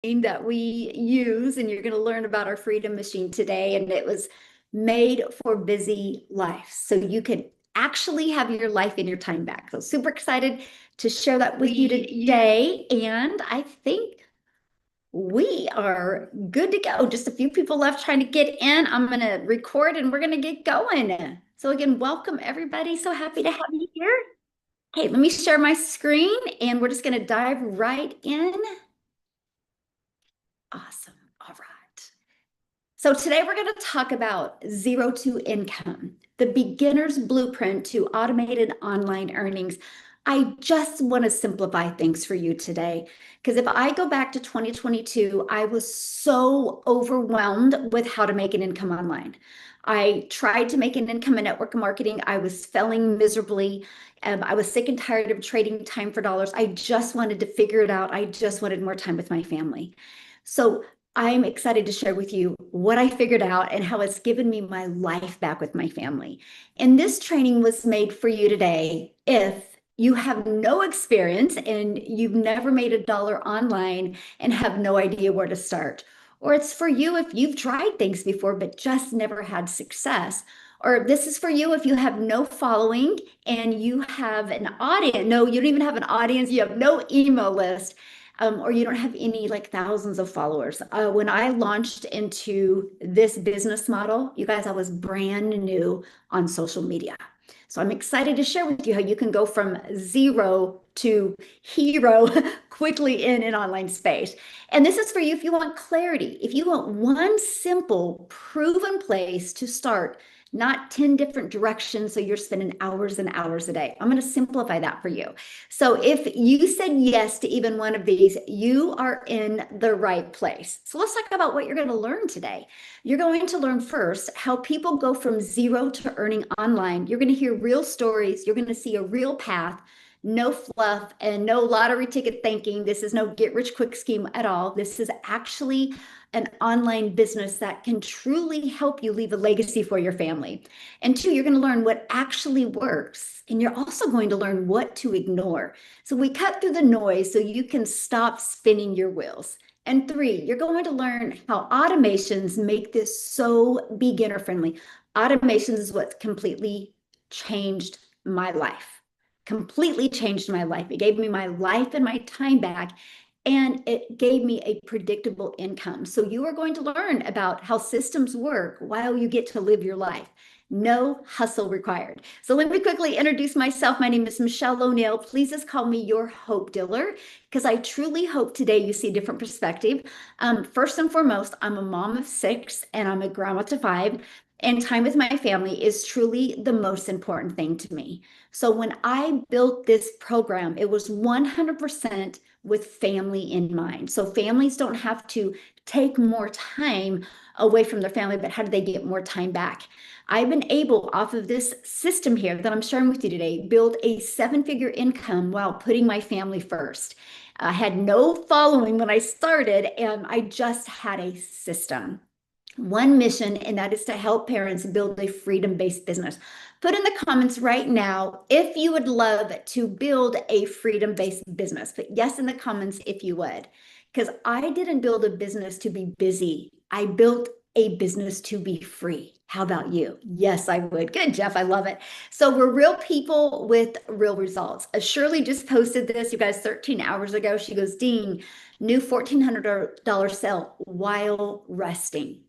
that we use, and you're going to learn about our Freedom Machine today. And it was made for busy life. So you can actually have your life and your time back. So super excited to share that with you today. And I think we are good to go. Just a few people left trying to get in. I'm going to record and we're going to get going. So again, welcome everybody. So happy to have you here. Okay, let me share my screen and we're just going to dive right in. Awesome. All right. So today we're going to talk about zero to income, the beginner's blueprint to automated online earnings. I just want to simplify things for you today because if I go back to 2022, I was so overwhelmed with how to make an income online. I tried to make an income in network marketing. I was failing miserably. I was sick and tired of trading time for dollars. I just wanted to figure it out. I just wanted more time with my family. So I'm excited to share with you what I figured out and how it's given me my life back with my family. And this training was made for you today if you have no experience and you've never made a dollar online and have no idea where to start. Or it's for you if you've tried things before but just never had success. Or this is for you if you have no following and you have an audience. No, you don't even have an audience. You have no email list, or you don't have any like thousands of followers. When I launched into this business model, you guys, I was brand new on social media. So I'm excited to share with you how you can go from zero to hero quickly in an online space. And this is for you if you want clarity, if you want one simple proven place to start, not 10 different directions. So you're spending hours and hours a day. I'm going to simplify that for you. So if you said yes to even one of these, you are in the right place. So let's talk about what you're going to learn today. You're going to learn first how people go from zero to earning online. You're going to hear real stories. You're going to see a real path, no fluff and no lottery ticket thinking. This is no get rich quick scheme at all. This is actually an online business that can truly help you leave a legacy for your family. And two, you're going to learn what actually works. And you're also going to learn what to ignore. So we cut through the noise so you can stop spinning your wheels. And three, you're going to learn how automations make this so beginner friendly. Automations is what completely changed my life. Completely changed my life. It gave me my life and my time back, and it gave me a predictable income. So you are going to learn about how systems work while you get to live your life. No hustle required. So let me quickly introduce myself. My name is Michelle O'Neill. Please just call me your hope dealer because I truly hope today you see a different perspective. First and foremost, I'm a mom of 6 and I'm a grandma to 5. And time with my family is truly the most important thing to me. So when I built this program, it was 100% with family in mind. So families don't have to take more time away from their family, but how do they get more time back? I've been able, off of this system here that I'm sharing with you today, build a 7-figure income while putting my family first. I had no following when I started, and I just had a system, one mission, and that is to help parents build a freedom-based business. Put in the comments right now if you would love to build a freedom-based business. Put yes in the comments if you would, because I didn't build a business to be busy. I built a business to be free. How about you? Yes, I would. Good, Jeff. I love it. So we're real people with real results. Shirley just posted this, you guys, 13 hours ago. She goes, Dean, new $1,400 sale while resting.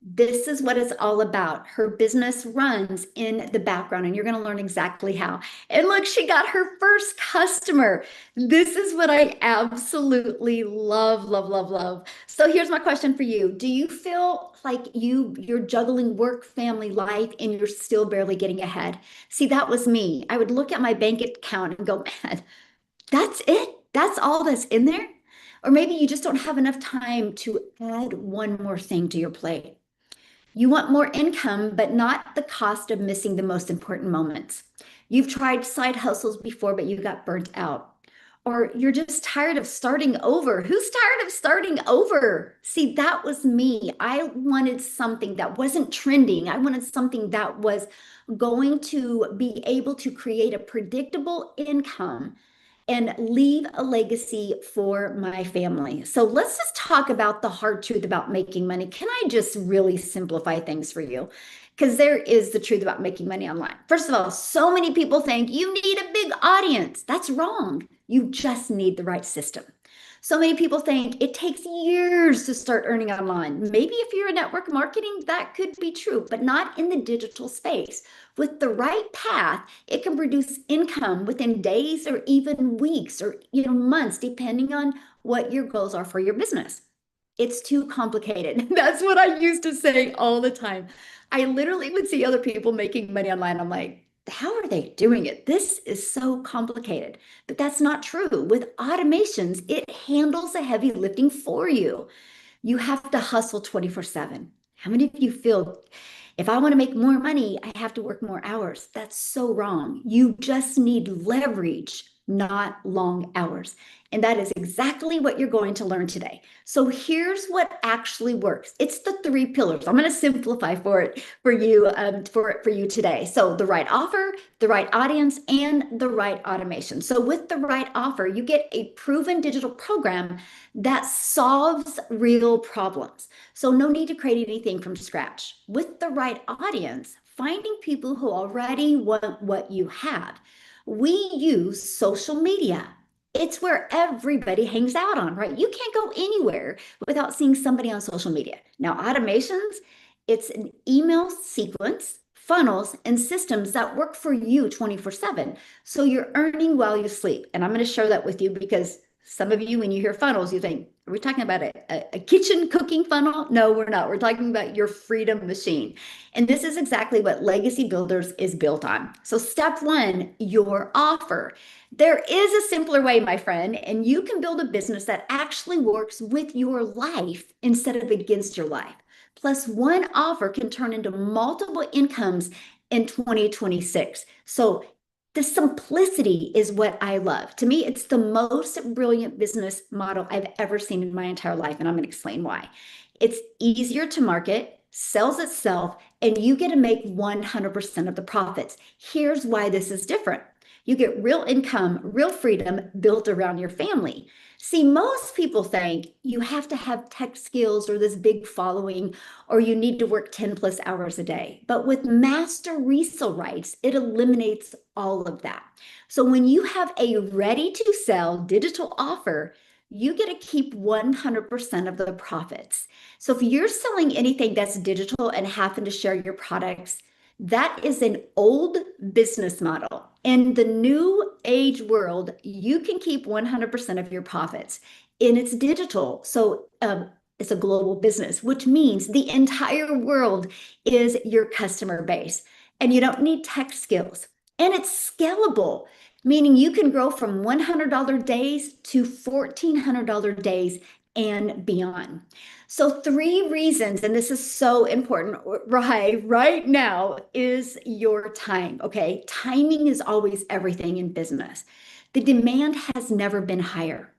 This is what it's all about. Her business runs in the background, and you're going to learn exactly how. And look, she got her first customer. This is what I absolutely love, love, love, love. So here's my question for you. Do you feel like you're juggling work, family, life, and you're still barely getting ahead? See, that was me. I would look at my bank account and go, man, that's it? That's all that's in there? Or maybe you just don't have enough time to add one more thing to your plate. You want more income, but not the cost of missing the most important moments. You've tried side hustles before, but you got burnt out. Or you're just tired of starting over. Who's tired of starting over? See, that was me. I wanted something that wasn't trending. I wanted something that was going to be able to create a predictable income and leave a legacy for my family. So let's just talk about the hard truth about making money. Can I just really simplify things for you? Because there is the truth about making money online. First of all, so many people think you need a big audience. That's wrong. You just need the right system. So many people think it takes years to start earning online. Maybe if you're in network marketing, that could be true, but not in the digital space. With the right path, it can produce income within days or even weeks or months, depending on what your goals are for your business. It's too complicated. That's what I used to say all the time. I literally would see other people making money online. I'm like, how are they doing it? This is so complicated. But that's not true. With automations, it handles the heavy lifting for you. You have to hustle 24/7. How many of you feel if I want to make more money, I have to work more hours? That's so wrong. You just need leverage, not long hours. And that is exactly what you're going to learn today. So here's what actually works. It's the three pillars. I'm going to simplify for you today. So the right offer, the right audience, and the right automation. So with the right offer, you get a proven digital program that solves real problems. So no need to create anything from scratch. With the right audience, finding people who already want what you have. We use social media. It's where everybody hangs out on, right? You can't go anywhere without seeing somebody on social media. Now, automations, it's an email sequence, funnels, and systems that work for you 24/7. So you're earning while you sleep. And I'm going to share that with you because some of you, when you hear funnels, you think, are we talking about a kitchen cooking funnel? No, we're not. We're talking about your freedom machine. And this is exactly what Legacy Builders is built on. So step one, your offer. There is a simpler way, my friend, and you can build a business that actually works with your life instead of against your life. Plus, one offer can turn into multiple incomes in 2026. So the simplicity is what I love. To me, it's the most brilliant business model I've ever seen in my entire life, and I'm going to explain why. It's easier to market, sells itself, and you get to make 100% of the profits. Here's why this is different. You get real income, real freedom built around your family. See, most people think you have to have tech skills or this big following, or you need to work 10 plus hours a day. But with master resale rights, it eliminates all of that. So when you have a ready to sell digital offer, you get to keep 100% of the profits. So if you're selling anything that's digital and happen to share your products, that is an old business model. In the new age world, you can keep 100% of your profits, and it's digital. So it's a global business, which means the entire world is your customer base, and you don't need tech skills. And it's scalable, meaning you can grow from $100 days to $1,400 days and beyond. So 3 reasons, and this is so important, right now is your time, okay? Timing is always everything in business. The demand has never been higher.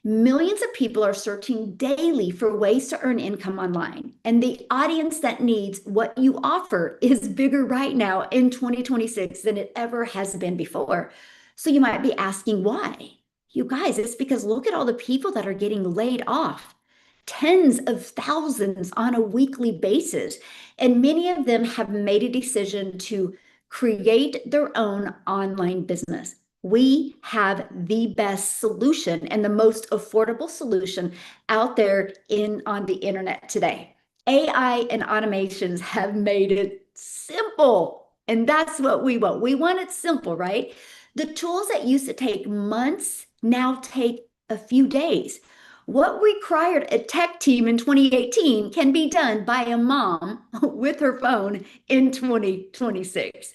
Millions of people are searching daily for ways to earn income online, and the audience that needs what you offer is bigger right now in 2026 than it ever has been before. So you might be asking why? You guys, it's because look at all the people that are getting laid off. Tens of thousands on a weekly basis. And many of them have made a decision to create their own online business. We have the best solution and the most affordable solution out there on the internet today. AI and automations have made it simple. And that's what we want. We want it simple, right? The tools that used to take months now take a few days. What required a tech team in 2018 can be done by a mom with her phone in 2026.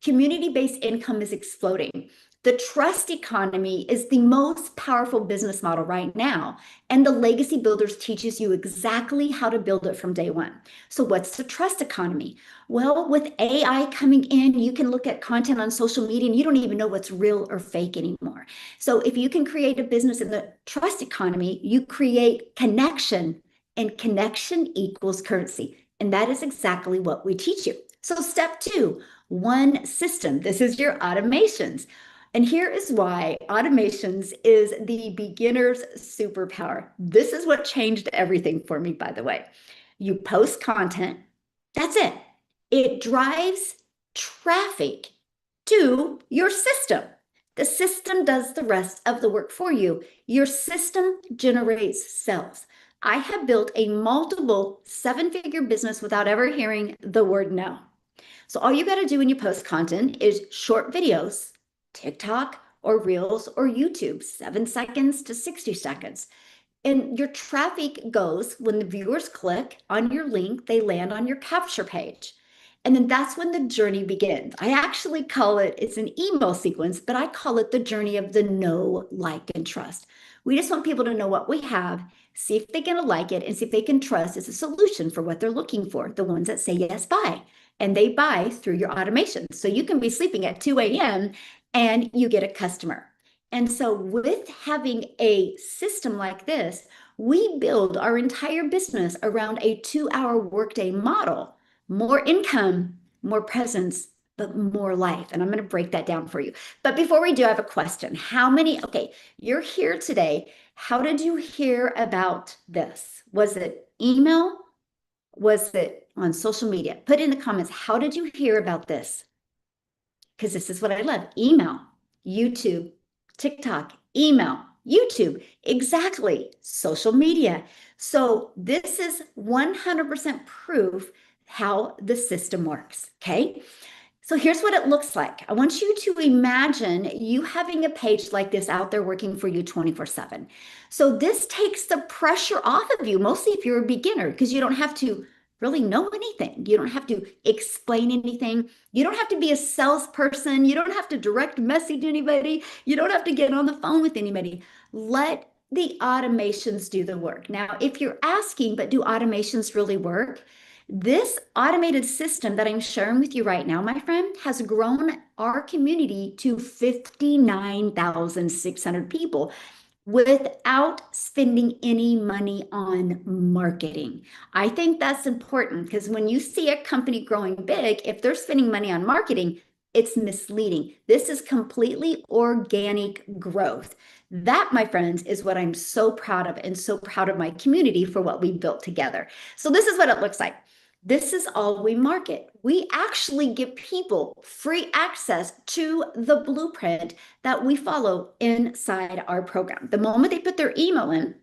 Community-based income is exploding. The trust economy is the most powerful business model right now, and the Legacy Builders teaches you exactly how to build it from day one. So what's the trust economy? Well, with AI coming in, you can look at content on social media and you don't even know what's real or fake anymore. So if you can create a business in the trust economy, you create connection, and connection equals currency. And that is exactly what we teach you. So step 2, one system. This is your automations. And here is why automations is the beginner's superpower. This is what changed everything for me, by the way. You post content, that's it. It drives traffic to your system. The system does the rest of the work for you. Your system generates sales. I have built a multiple seven-figure business without ever hearing the word no. So all you got to do when you post content is short videos, TikTok or Reels or YouTube, 7 seconds to 60 seconds. And your traffic goes when the viewers click on your link, they land on your capture page. And then that's when the journey begins. I actually call it, it's an email sequence, but I call it the journey of the know, like, and trust. We just want people to know what we have, see if they're going to like it, and see if they can trust it's a solution for what they're looking for. The ones that say yes, buy. And they buy through your automation. So you can be sleeping at 2 a.m. and you get a customer. And so with having a system like this, we build our entire business around a 2-hour workday model. More income, more presence, but more life. And I'm going to break that down for you. But before we do, I have a question. Okay, you're here today. How did you hear about this? Was it email? Was it on social media? Put in the comments, how did you hear about this? Because this is what I love. Email, YouTube, TikTok, email, YouTube, exactly, social media. So this is 100% proof how the system works, okay? So here's what it looks like. I want you to imagine you having a page like this out there working for you 24/7. So this takes the pressure off of you, mostly if you're a beginner, because you don't have to really know anything. You don't have to explain anything. You don't have to be a salesperson. You don't have to direct message anybody. You don't have to get on the phone with anybody. Let the automations do the work. Now, if you're asking, but do automations really work? This automated system that I'm sharing with you right now, my friend, has grown our community to 59,600 people without spending any money on marketing. I think that's important because when you see a company growing big, if they're spending money on marketing, it's misleading. This is completely organic growth. That, my friends, is what I'm so proud of and so proud of my community for what we built together. So this is what it looks like. This is all we market. We actually give people free access to the blueprint that we follow inside our program. The moment they put their email in,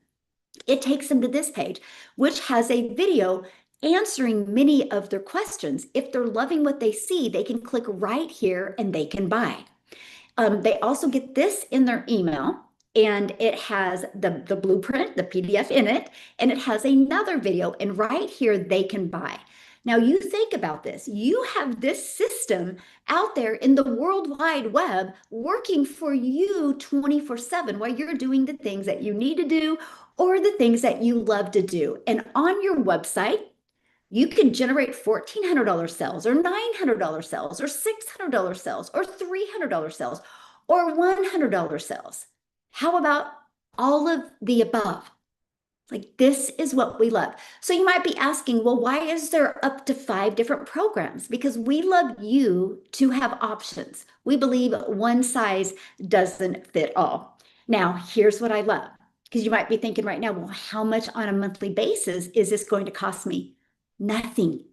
it takes them to this page, which has a video answering many of their questions. If they're loving what they see, they can click right here and they can buy. They also get this in their email, and it has the blueprint, the PDF in it, and it has another video, and right here they can buy. Now you think about this. You have this system out there in the World Wide Web working for you 24/7 while you're doing the things that you need to do or the things that you love to do. And on your website, you can generate $1,400 sales or $900 sales or $600 sales or $300 sales or $100 sales. How about all of the above? Like, this is what we love. So you might be asking, well, why is there up to 5 different programs? Because we love you to have options. We believe one size doesn't fit all. Now, here's what I love, because you might be thinking right now, well, how much on a monthly basis is this going to cost me? Nothing.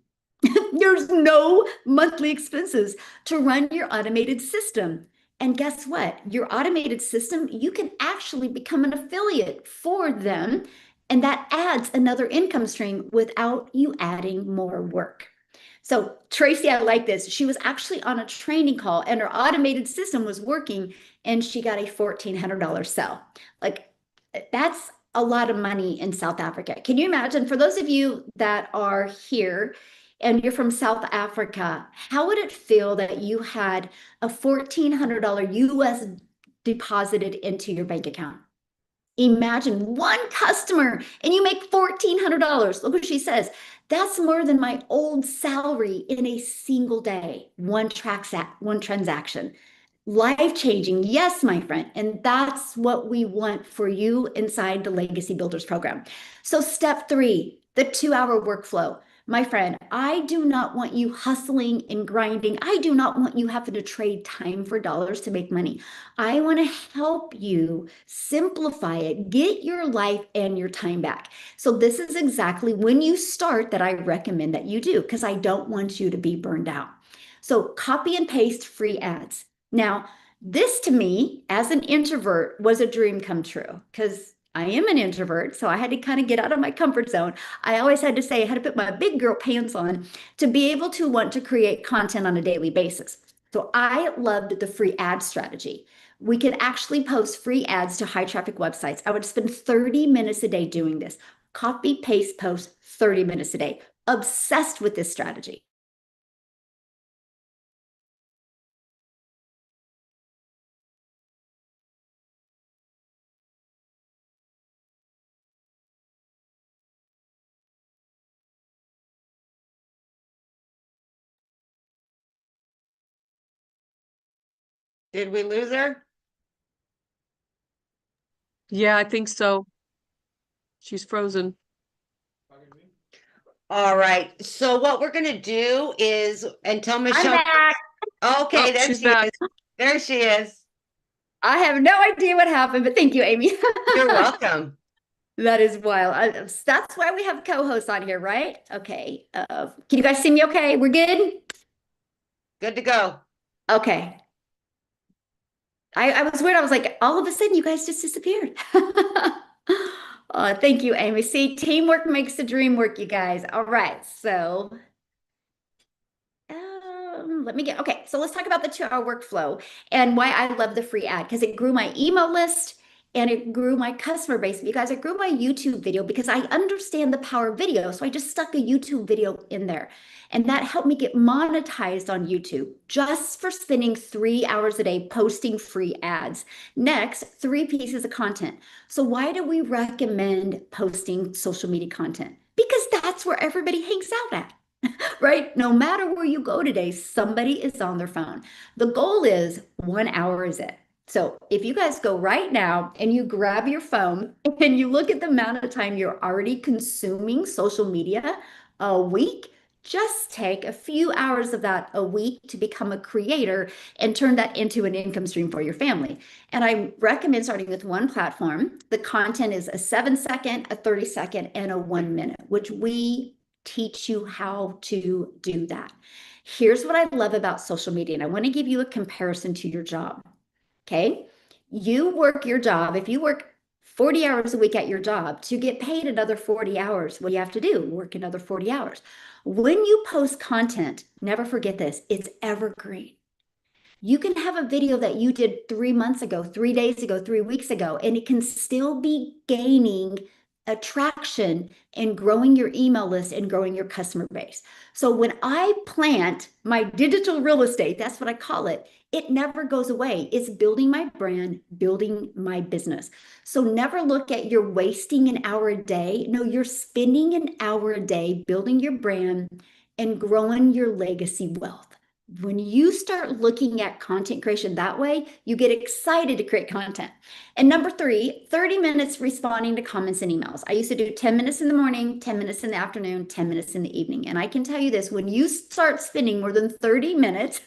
There's no monthly expenses to run your automated system. And guess what? Your automated system, you can actually become an affiliate for them. And that adds another income stream without you adding more work. So Tracy, I like this. She was actually on a training call and her automated system was working and she got a $1,400 sell. Like, that's a lot of money in South Africa. Can you imagine, for those of you that are here and you're from South Africa, how would it feel that you had a $1,400 US deposited into your bank account? Imagine one customer and you make $1,400. Look what she says. That's more than my old salary in a single day. One transaction. Life-changing. Yes, my friend. And that's what we want for you inside the Legacy Builders program. So step 3, the 2-hour workflow. My friend, I do not want you hustling and grinding. I do not want you having to trade time for dollars to make money. I want to help you simplify it, get your life and your time back. So, this is exactly when you start that I recommend that you do because I don't want you to be burned out. So, copy and paste free ads. Now, this to me, as an introvert, was a dream come true because I am an introvert. So I had to kind of get out of my comfort zone. I always had to say, I had to put my big girl pants on to be able to want to create content on a daily basis. So I loved the free ad strategy. We could actually post free ads to high traffic websites. I would spend 30 minutes a day doing this. Copy, paste, post 30 minutes a day. Obsessed with this strategy. Did we lose her? Yeah, I think so. She's frozen. All right. So what we're gonna do is until I'm Michelle. back. Okay, Oh, there she's she back. is. There she is. I have no idea what happened, but thank you, Amy. You're welcome. That is wild. That's why we have co-hosts on here, right? Okay. Can you guys see me okay? We're good? Good to go. Okay. I was weird. I was like, all of a sudden, you guys just disappeared. Thank you, Amy. See, teamwork makes the dream work, you guys. All right. So let me get okay. So let's talk about the 2 hour workflow and why I love the free ad because it grew my email list and it grew my customer base. You guys, it grew my YouTube video because I understand the power of video. So I just stuck a YouTube video in there. And that helped me get monetized on YouTube just for spending 3 hours a day posting free ads. Next, 3 pieces of content. So, why do we recommend posting social media content? Because that's where everybody hangs out at. Right? No matter where you go today, somebody is on their phone. The goal is 1 hour is it. So if you guys go right now and you grab your phone and you look at the amount of time you're already consuming social media a week, just take a few hours of that a week to become a creator and turn that into an income stream for your family. And I recommend starting with one platform. The content is a 7 second, a 30 second, and a 1 minute, which we teach you how to do that. Here's what I love about social media, and I want to give you a comparison to your job. Okay. You work your job. If you work 40 hours a week at your job to get paid another 40 hours, what do you have to do? Work another 40 hours. When you post content, never forget this, it's evergreen. You can have a video that you did 3 months ago, 3 days ago, 3 weeks ago, and it can still be gaining attraction and growing your email list and growing your customer base. So when I plant my digital real estate, that's what I call it, it never goes away. It's building my brand, building my business. So never look at you're wasting an hour a day. No, you're spending an hour a day building your brand and growing your legacy wealth. When you start looking at content creation that way, you get excited to create content. And number three, 30 minutes responding to comments and emails. I used to do 10 minutes in the morning, 10 minutes in the afternoon, 10 minutes in the evening. And I can tell you this, when you start spending more than 30 minutes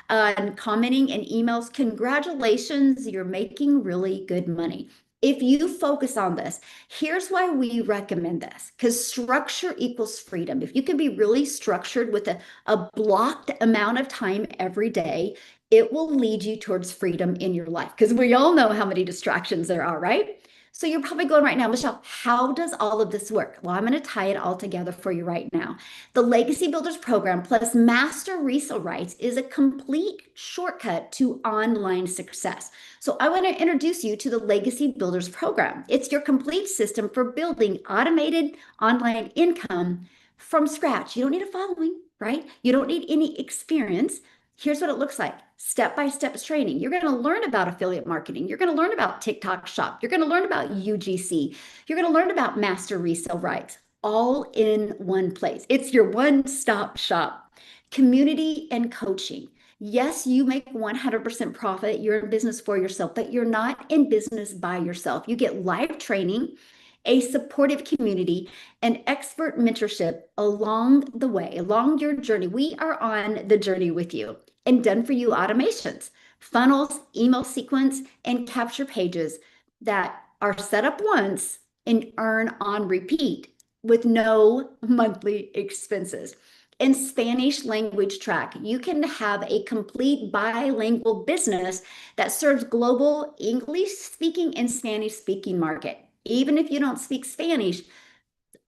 on commenting and emails, congratulations, you're making really good money. If you focus on this, here's why we recommend this because structure equals freedom. If you can be really structured with a blocked amount of time every day, it will lead you towards freedom in your life because we all know how many distractions there are, right? So you're probably going right now, Michelle, how does all of this work? Well, I'm going to tie it all together for you right now. The Legacy Builders program plus master resale rights is a complete shortcut to online success. So I want to introduce you to the Legacy Builders program. It's your complete system for building automated online income from scratch. You don't need a following, right? You don't need any experience. Here's what it looks like. Step-by-step training. You're going to learn about affiliate marketing. You're going to learn about TikTok Shop. You're going to learn about UGC. You're going to learn about master resale rights all in one place. It's your one-stop shop. Community and coaching. Yes, you make 100% profit. You're in business for yourself, but you're not in business by yourself. You get live training a supportive community, and expert mentorship along the way, along your journey. We are on the journey with you, and done for you automations, funnels, email sequence, and capture pages that are set up once and earn on repeat with no monthly expenses. In Spanish language track, you can have a complete bilingual business that serves global English speaking and Spanish speaking market. Even if you don't speak Spanish,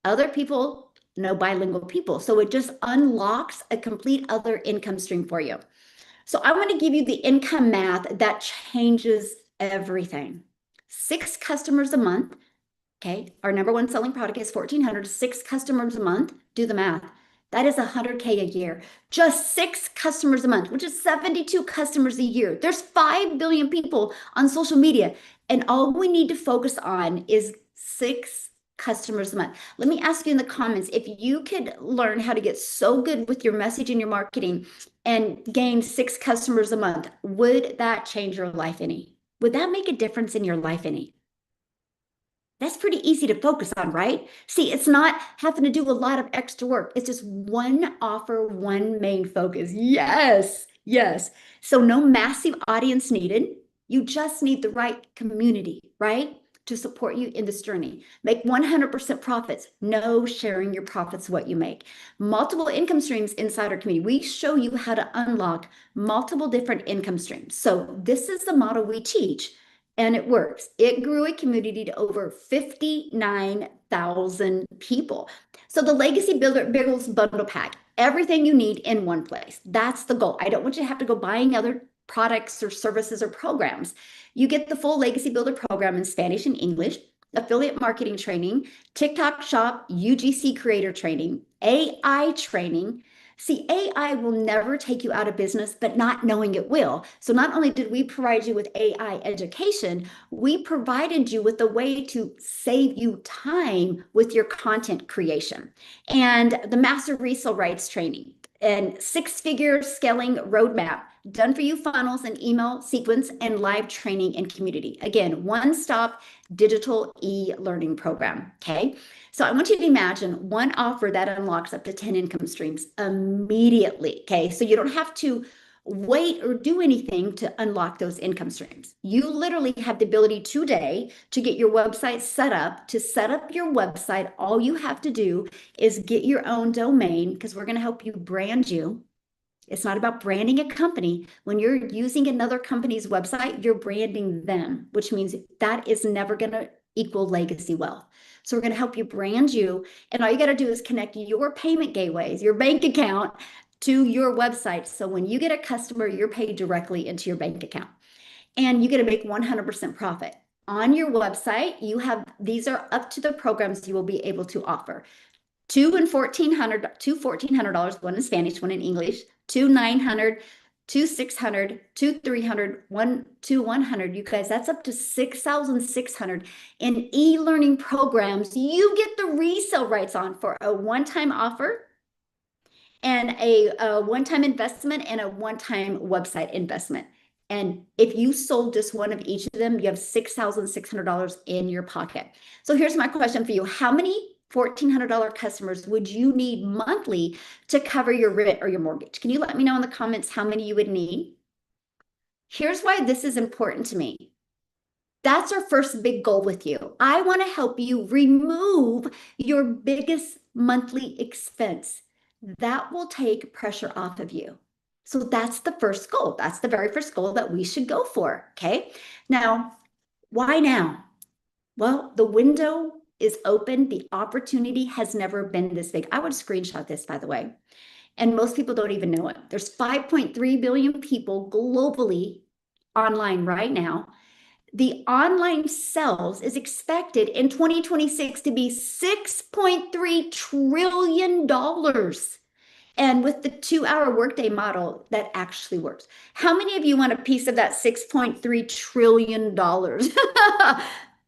other people know bilingual people. So it just unlocks a complete other income stream for you. So I'm going to give you the income math that changes everything. 6 customers a month. Okay, our number one selling product is 1,400, 6 customers a month. Do the math. That is 100K a year. Just 6 customers a month, which is 72 customers a year. There's 5 billion people on social media, and all we need to focus on is 6 customers a month. Let me ask you in the comments, if you could learn how to get so good with your message and your marketing and gain 6 customers a month, would that change your life any? Would that make a difference in your life any? That's pretty easy to focus on, right? See, it's not having to do a lot of extra work. It's just one offer, one main focus. Yes, yes. So no massive audience needed. You just need the right community, right? To support you in this journey. Make 100% profits. No sharing your profits, what you make. Multiple income streams inside our community. We show you how to unlock multiple different income streams. So this is the model we teach. And it works. It grew a community to over 59,000 people. So the Legacy Builders Bundle Pack, everything you need in one place. That's the goal. I don't want you to have to go buying other products or services or programs. You get the full Legacy Builder program in Spanish and English, affiliate marketing training, TikTok shop, UGC creator training, AI training. See, AI will never take you out of business, but not knowing it will. So not only did we provide you with AI education, we provided you with a way to save you time with your content creation and the master resale rights training and 6-figure scaling roadmap, done for you funnels and email sequence and live training and community. Again, one-stop digital e-learning program, okay? So I want you to imagine one offer that unlocks up to 10 income streams immediately, okay? So you don't have to wait or do anything to unlock those income streams. You literally have the ability today to get your website set up. To set up your website, all you have to do is get your own domain, because we're going to help you brand you. It's not about branding a company. When you're using another company's website, you're branding them, which means that is never going to equal legacy wealth. So we're going to help you brand you. And all you got to do is connect your payment gateways, your bank account to your website. So when you get a customer, you're paid directly into your bank account. And you get to make 100% profit. On your website, you have, these are up to the programs you will be able to offer. Two $1,400, one in Spanish, one in English, 2,900, 2,600, 2,300, 1,100. You guys, that's up to 6,600 in e-learning programs. You get the resale rights on for a one-time offer and a one-time investment and a one-time website investment. And if you sold just one of each of them, you have $6,600 in your pocket. So here's my question for you. How many $1,400 customers would you need monthly to cover your rent or your mortgage? Can you let me know in the comments how many you would need? Here's why this is important to me. That's our first big goal with you. I want to help you remove your biggest monthly expense. That will take pressure off of you. So that's the first goal. That's the very first goal that we should go for. Okay. Now, why now? Well, the window is open. The opportunity has never been this big. I would screenshot this, by the way. And most people don't even know it. There's 5.3 billion people globally online right now. The online sales is expected in 2026 to be $6.3 trillion. And with the 2-hour workday model, that actually works. How many of you want a piece of that $6.3 trillion?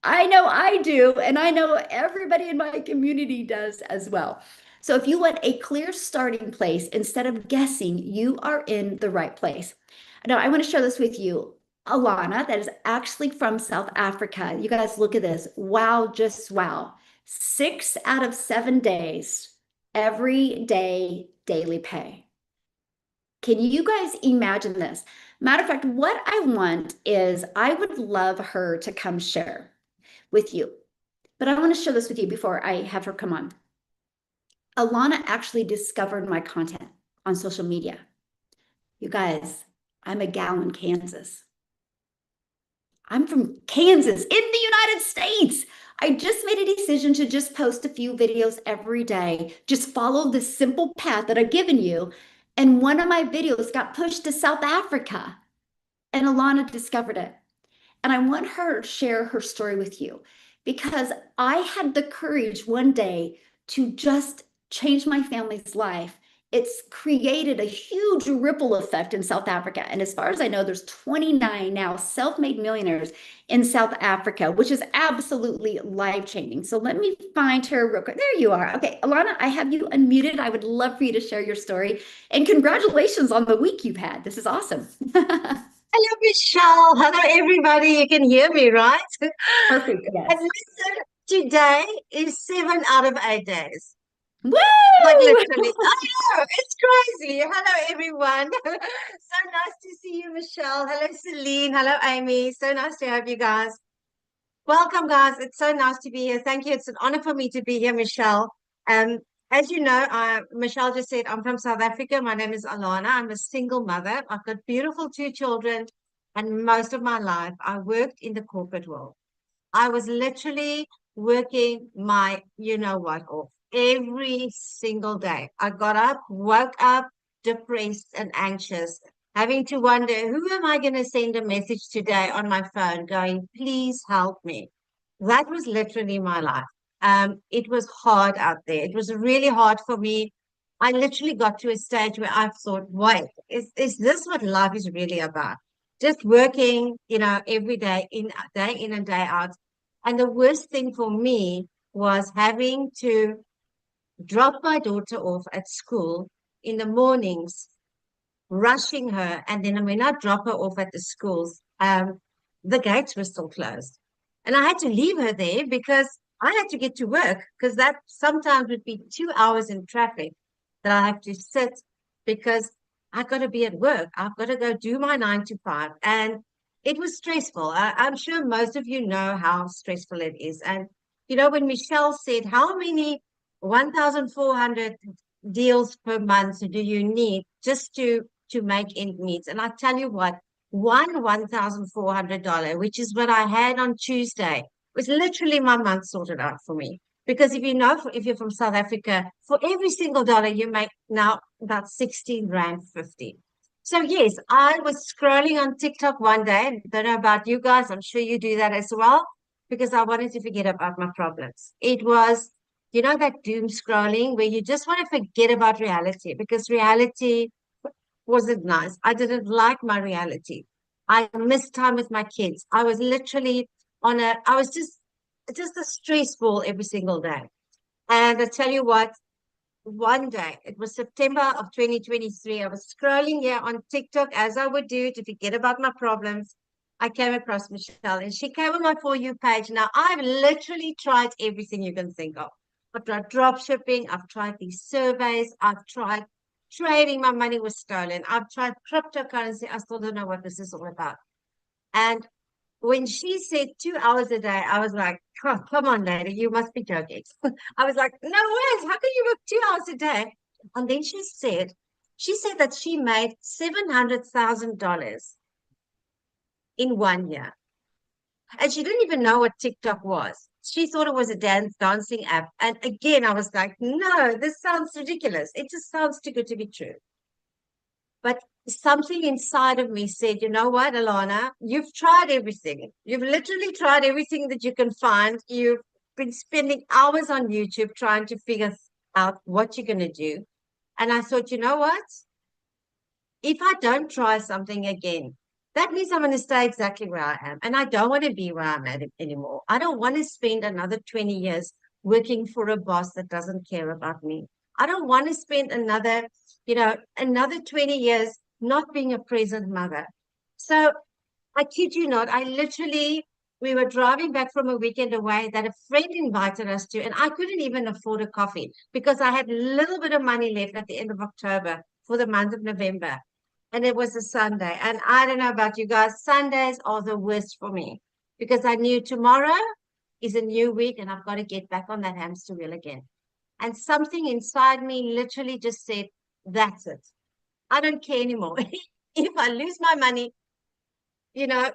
I know I do, and I know everybody in my community does as well. So if you want a clear starting place instead of guessing, you are in the right place. Now, I want to share this with you. Alana, that is actually from South Africa. You guys look at this. Wow, just wow. 6 out of 7 days, every day, daily pay. Can you guys imagine this? Matter of fact, what I want is I would love her to come share with you, but I want to share this with you before I have her come on. Alana actually discovered my content on social media. You guys, I'm a gal in Kansas. I'm from Kansas in the United States. I just made a decision to just post a few videos every day, just follow this simple path that I've given you. And one of my videos got pushed to South Africa, and Alana discovered it. And I want her to share her story with you because I had the courage one day to just change my family's life. It's created a huge ripple effect in South Africa. And as far as I know, there's 29 now self-made millionaires in South Africa, which is absolutely life-changing. So let me find her real quick. There you are. Okay, Alana, I have you unmuted. I would love for you to share your story. And congratulations on the week you've had. This is awesome. Hello, Michelle. Hello, everybody. You can hear me, right? Perfect. And Yes. listen, today is 7 out of 8 days. Woo! Like literally, I know, it's crazy. Hello, everyone. So nice to see you, Michelle. Hello, Celine. Hello, Amy. So nice to have you guys. Welcome, guys. It's so nice to be here. Thank you. It's an honor for me to be here, Michelle. Um, as you know, Michelle just said I'm from South Africa. My name is Alana. I'm a single mother. I've got beautiful 2 children, and most of my life I worked in the corporate world. I was literally working my you know what off every single day. I got up, woke up, depressed and anxious, having to wonder, who am I going to send a message today on my phone going, please help me? That was literally my life. It was hard out there. It was really hard for me. I literally got to a stage where I thought, wait, is this what life is really about? Just working, every day in and day out. And the worst thing for me was having to drop my daughter off at school in the mornings, rushing her. And then when I drop her off at the schools, the gates were still closed. And I had to leave her there because I had to get to work because that sometimes would be 2 hours in traffic that I have to sit because I got to be at work. I've got to go do my 9 to 5. And it was stressful. I'm sure most of you know how stressful it is. And, when Michelle said, how many 1,400 deals per month do you need just to make ends meet? And I tell you what, $1,400, which is what I had on Tuesday, was literally my month sorted out for me. Because if you're from South Africa, for every single dollar you make now about 16 Rand 50. So yes, I was scrolling on TikTok one day. Don't know about you guys. I'm sure you do that as well, because I wanted to forget about my problems. It was, that doom scrolling where you just want to forget about reality because reality wasn't nice. I didn't like my reality. I missed time with my kids. I was literally I was just a stress ball every single day. And I tell you what, one day, it was September of 2023, I was scrolling here on TikTok as I would do to forget about my problems. I came across Michelle and she came on my For You page. Now, I've literally tried everything you can think of. I've tried drop shipping. I've tried these surveys. I've tried trading. My money was stolen. I've tried cryptocurrency. I still don't know what this is all about. And when she said 2 hours a day, I was like, oh, come on, lady, you must be joking. I was like, no way, how can you work 2 hours a day? And then she said that she made $700,000 in 1 year. And she didn't even know what TikTok was. She thought it was a dancing app. And again, I was like, no, this sounds ridiculous. It just sounds too good to be true. But something inside of me said, you know what, Alana, you've tried everything. You've literally tried everything that you can find. You've been spending hours on YouTube trying to figure out what you're going to do. And I thought, you know what? If I don't try something again, that means I'm going to stay exactly where I am. And I don't want to be where I'm at anymore. I don't want to spend another 20 years working for a boss that doesn't care about me. I don't want to spend another 20 years not being a present mother. So I kid you not, I literally we were driving back from a weekend away that a friend invited us to, and I couldn't even afford a coffee because I had a little bit of money left at the end of October for the month of November. And it was a Sunday. And I don't know about you guys, Sundays are the worst for me because I knew tomorrow is a new week and I've got to get back on that hamster wheel again. And something inside me literally just said, that's it. I don't care anymore. If I lose my money, you know,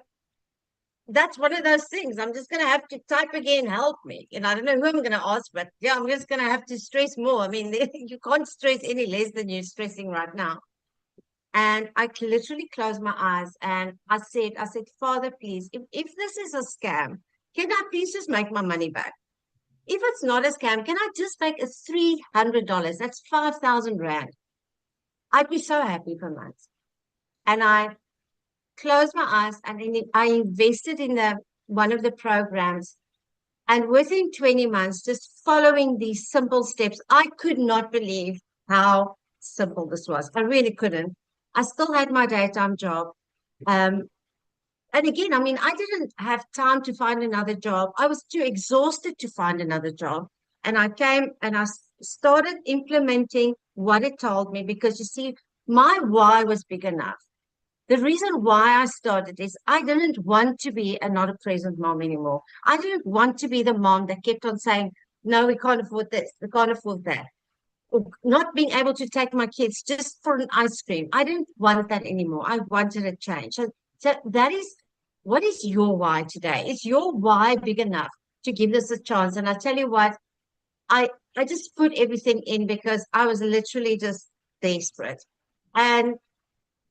that's one of those things. I'm just going to have to type again, help me. I don't know who I'm going to ask, but yeah, I'm just going to have to stress more. I mean, you can't stress any less than you're stressing right now. And I literally closed my eyes and I said, Father, please, if this is a scam, can I please just make my money back? If it's not a scam, can I just make a $300? That's 5,000 Rand. I'd be so happy for months. And I closed my eyes and I invested in one of the programs. And within 20 months, just following these simple steps, I could not believe how simple this was. I really couldn't. I still had my daytime job. And again, I mean, I didn't have time to find another job. I was too exhausted to find another job. And I came and I started implementing what it told me because you see, my why was big enough. The reason why I started is I didn't want to be a not a present mom anymore. I didn't want to be the mom that kept on saying, no, we can't afford this, we can't afford that. Or not being able to take my kids just for an ice cream. I didn't want that anymore. I wanted a change. So that is, what is your why today? Is your why big enough to give this a chance? And I tell you what, I just put everything in because I was literally just desperate. And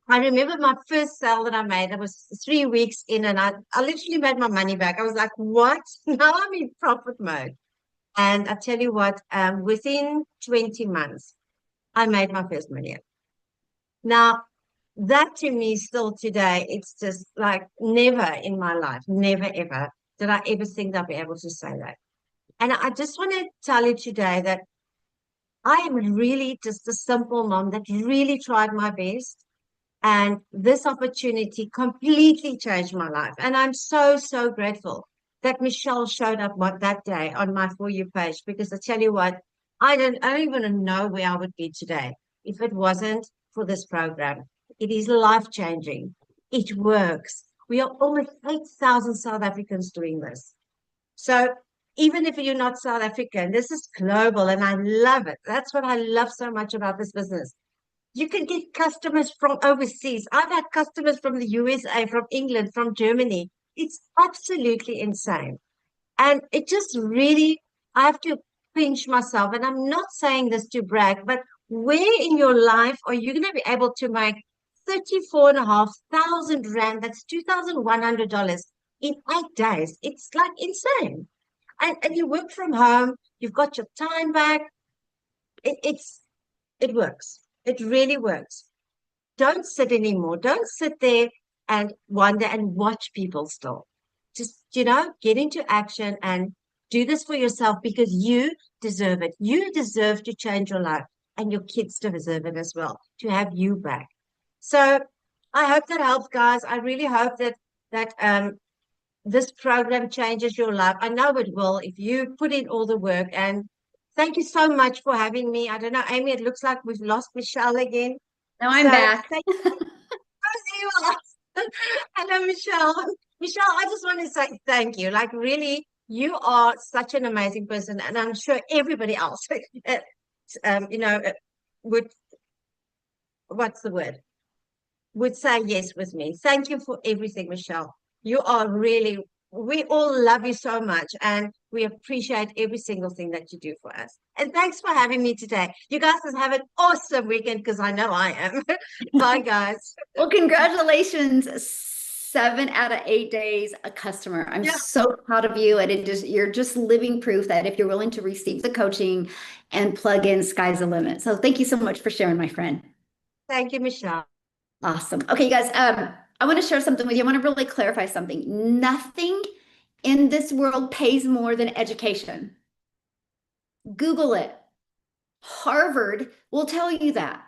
I remember my first sale that I made, it was 3 weeks in and I literally made my money back. I was like, what? Now I'm in profit mode. And I tell you what, within 20 months, I made my first million. Now, that to me still today, it's just like never in my life, never ever did I ever think I'd be able to say that. And I just want to tell you today that I am really just a simple mom that really tried my best. And this opportunity completely changed my life. And I'm so, so grateful that Michelle showed up that day on my For You page, because I tell you what, I don't even know where I would be today if it wasn't for this program. It is life-changing. It works. We are almost 8,000 South Africans doing this. So even if you're not South African, this is global and I love it. That's what I love so much about this business. You can get customers from overseas. I've had customers from the USA, from England, from Germany. It's absolutely insane. And it just really, I have to pinch myself. And I'm not saying this to brag, but where in your life are you going to be able to make 34,500 Rand? That's $2,100 in 8 days. It's like insane. And you work from home, you've got your time back. It works. It really works. Don't sit anymore. Don't sit there and wonder and watch people still. Just, get into action and do this for yourself because you deserve it. You deserve to change your life and your kids deserve it as well, to have you back. So I hope that helps, guys. I really hope that this program changes your life. I know it will if you put in all the work. And thank you so much for having me. I don't know, Amy, it looks like we've lost Michelle again. No, I'm back. Hello, Michelle. Michelle, I just want to say thank you. Like, really, you are such an amazing person. And I'm sure everybody else, would, what's the word? Would say yes with me. Thank you for everything, Michelle. You are really, we all love you so much and we appreciate every single thing that you do for us. And thanks for having me today. You guys have an awesome weekend because I know I am. Bye, guys. Well, congratulations. 7 out of 8 days a customer. I'm so proud of you. And you're just living proof that if you're willing to receive the coaching and plug in, sky's the limit. So thank you so much for sharing, my friend. Thank you, Michelle. Awesome. Okay, you guys, I want to share something with you. I want to really clarify something. Nothing in this world pays more than education. Google it. Harvard will tell you that.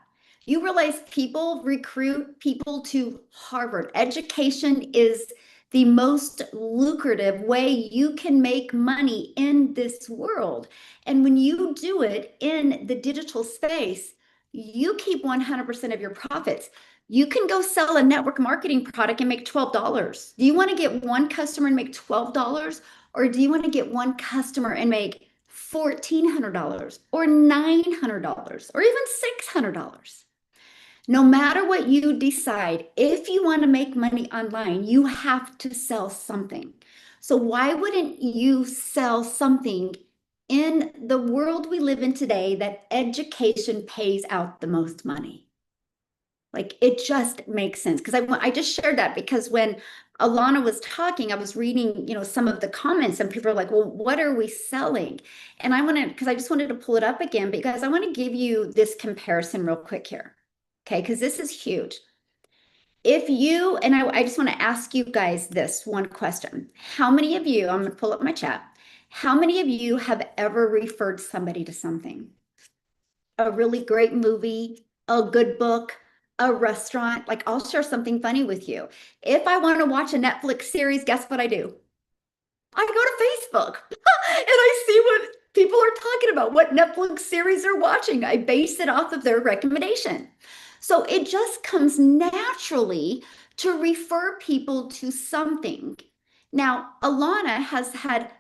You realize people recruit people to Harvard. Education is the most lucrative way you can make money in this world. And when you do it in the digital space, you keep 100% of your profits. You can go sell a network marketing product and make $12. Do you want to get one customer and make $12? Or do you want to get one customer and make $1,400 or $900 or even $600? No matter what you decide, if you want to make money online, you have to sell something. So why wouldn't you sell something in the world we live in today that education pays out the most money? Like it just makes sense. Because I just shared that because when Alana was talking, I was reading, some of the comments and people are like, well, what are we selling? And because I just wanted to pull it up again because I want to give you this comparison real quick here. Okay, because this is huge. I just want to ask you guys this one question. How many of you, I'm going to pull up my chat. How many of you have ever referred somebody to something? A really great movie, a good book, a restaurant. Like I'll share something funny with you. If I want to watch a Netflix series, guess what I do? I go to Facebook and I see what people are talking about, what Netflix series they're watching. I base it off of their recommendation. So it just comes naturally to refer people to something. Now, Alana has had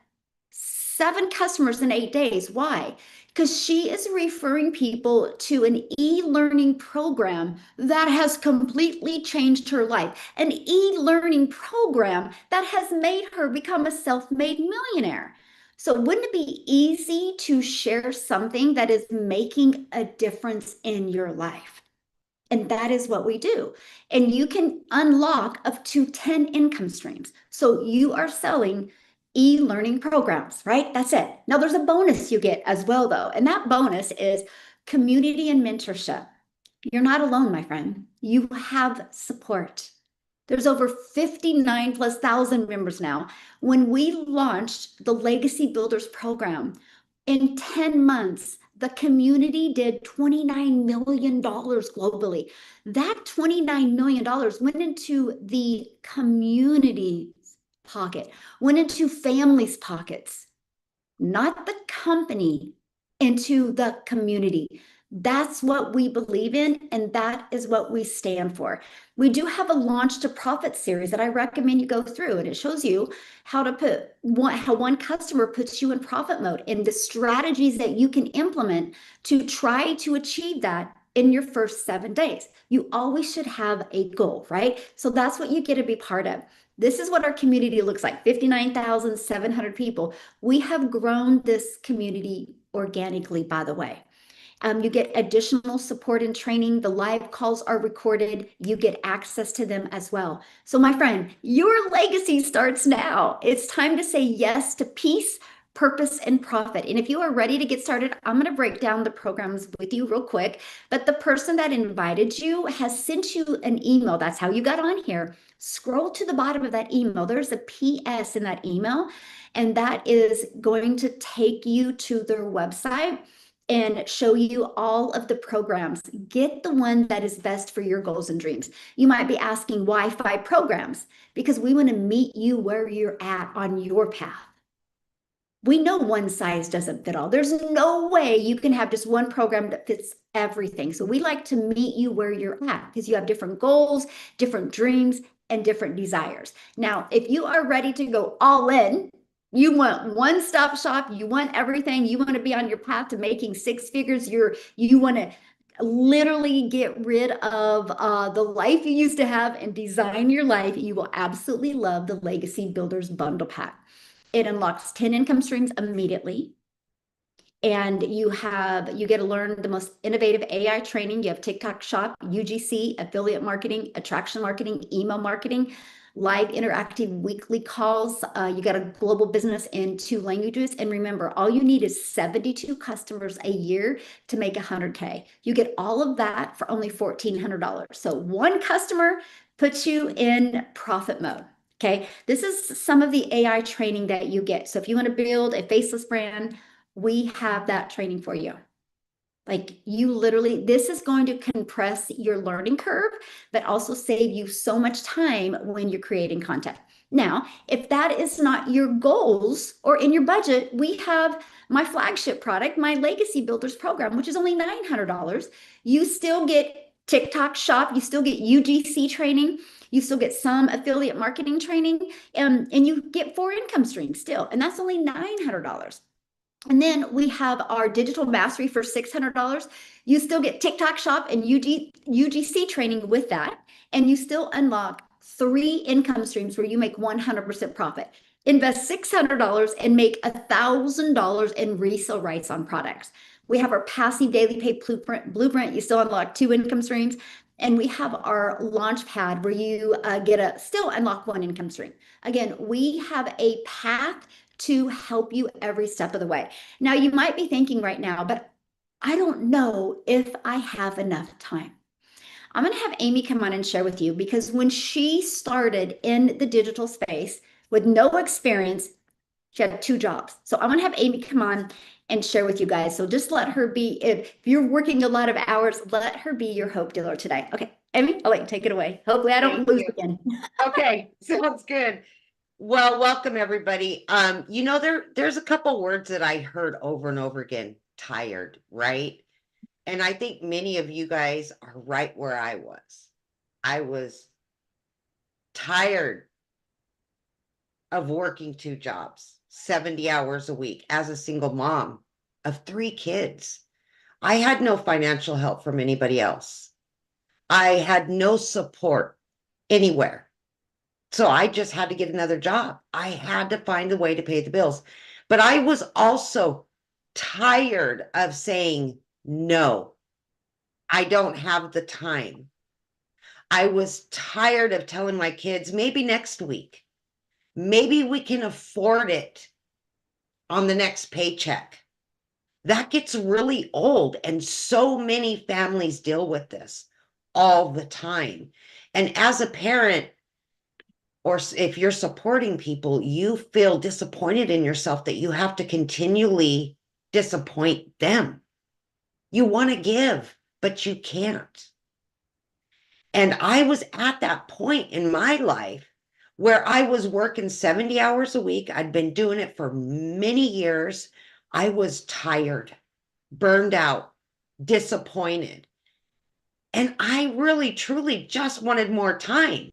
7 customers in 8 days. Why? Because she is referring people to an e-learning program that has completely changed her life, an e-learning program that has made her become a self-made millionaire. So wouldn't it be easy to share something that is making a difference in your life? And that is what we do. And you can unlock up to 10 income streams. So you are selling e-learning programs, right? That's it. Now there's a bonus you get as well though. And that bonus is community and mentorship. You're not alone, my friend. You have support. There's over 59,000+ members now. When we launched the Legacy Builders program, in 10 months, the community did $29 million globally. That $29 million went into the community's pocket, went into families' pockets, not the company, into the community. That's what we believe in, and that is what we stand for. We do have a Launch to Profit series that I recommend you go through, and it shows you how one customer puts you in profit mode and the strategies that you can implement to try to achieve that in your first 7 days. You always should have a goal, right? So that's what you get to be part of. This is what our community looks like, 59,700 people. We have grown this community organically, by the way. You get additional support and training. The live calls are recorded. You get access to them as well. So my friend, your legacy starts now. It's time to say yes to peace, purpose, and profit. And if you are ready to get started, I'm going to break down the programs with you real quick. But the person that invited you has sent you an email. That's how you got on here. Scroll to the bottom of that email. There's a PS in that email, and that is going to take you to their website and show you all of the programs. Get the one that is best for your goals and dreams. You might be asking why 5 programs? Because we want to meet you where you're at on your path. We know one size doesn't fit all. There's no way you can have just one program that fits everything. So we like to meet you where you're at because you have different goals, different dreams, and different desires. Now, if you are ready to go all in, you want one-stop shop, you want everything, you want to be on your path to making 6 figures, you want to literally get rid of the life you used to have and design your life, you will absolutely love the Legacy Builders Bundle Pack. It unlocks 10 income streams immediately. And you get to learn the most innovative AI training. You have TikTok Shop, UGC, affiliate marketing, attraction marketing, email marketing, live interactive weekly calls. You got a global business in 2 languages. And remember, all you need is 72 customers a year to make 100K. You get all of that for only $1,400. So one customer puts you in profit mode. Okay, this is some of the AI training that you get. So if you want to build a faceless brand, we have that training for you. Like you literally, this is going to compress your learning curve, but also save you so much time when you're creating content. Now, if that is not your goals or in your budget, we have my flagship product, my Legacy Builders program, which is only $900. You still get TikTok shop, you still get UGC training, you still get some affiliate marketing training, and you get 4 income streams still, and that's only $900. And then we have our digital mastery for $600. You still get TikTok shop and UGC training with that. And you still unlock 3 income streams where you make 100% profit. Invest $600 and make $1,000 in resale rights on products. We have our passive daily pay blueprint. You still unlock 2 income streams. And we have our launch pad where you still unlock 1 income stream. Again, we have a path to help you every step of the way. Now, you might be thinking right now, but I don't know if I have enough time. I'm going to have Amy come on and share with you, because when she started in the digital space with no experience, she had 2 jobs. So I'm going to have Amy come on and share with you guys. So just let her be, if you're working a lot of hours, let her be your hope dealer today. Okay, Amy, I'll let you take it away. Hopefully I don't lose again. Okay, sounds good. Well, welcome everybody. There's a couple words that I heard over and over again. Tired, right? And I think many of you guys are right where I was. I was tired of working 2 jobs, 70 hours a week as a single mom of 3 kids. I had no financial help from anybody else. I had no support anywhere. So I just had to get another job. I had to find a way to pay the bills. But I was also tired of saying, no, I don't have the time. I was tired of telling my kids, maybe next week, maybe we can afford it on the next paycheck. That gets really old. And so many families deal with this all the time. And as a parent, or if you're supporting people, you feel disappointed in yourself that you have to continually disappoint them. You want to give, but you can't. And I was at that point in my life where I was working 70 hours a week. I'd been doing it for many years. I was tired, burned out, disappointed. And I really, truly just wanted more time.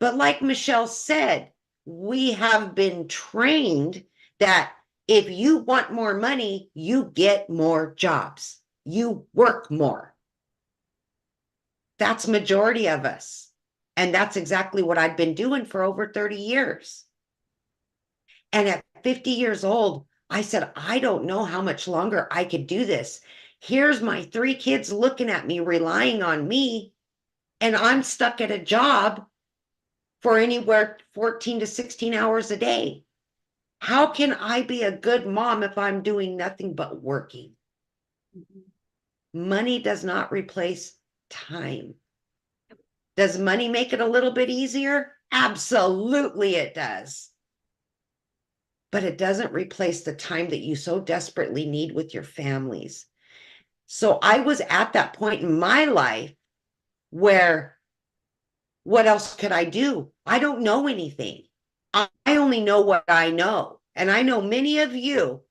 But like Michelle said, we have been trained that if you want more money, you get more jobs. You work more. That's majority of us. And that's exactly what I'd been doing for over 30 years. And at 50 years old, I said, I don't know how much longer I could do this. Here's my 3 kids looking at me, relying on me, and I'm stuck at a job for anywhere 14 to 16 hours a day. How can I be a good mom if I'm doing nothing but working? Money does not replace time. Does money make it a little bit easier? Absolutely it does. But it doesn't replace the time that you so desperately need with your families. So I was at that point in my life where, what else could I do? I don't know anything. I only know what I know. And I know many of you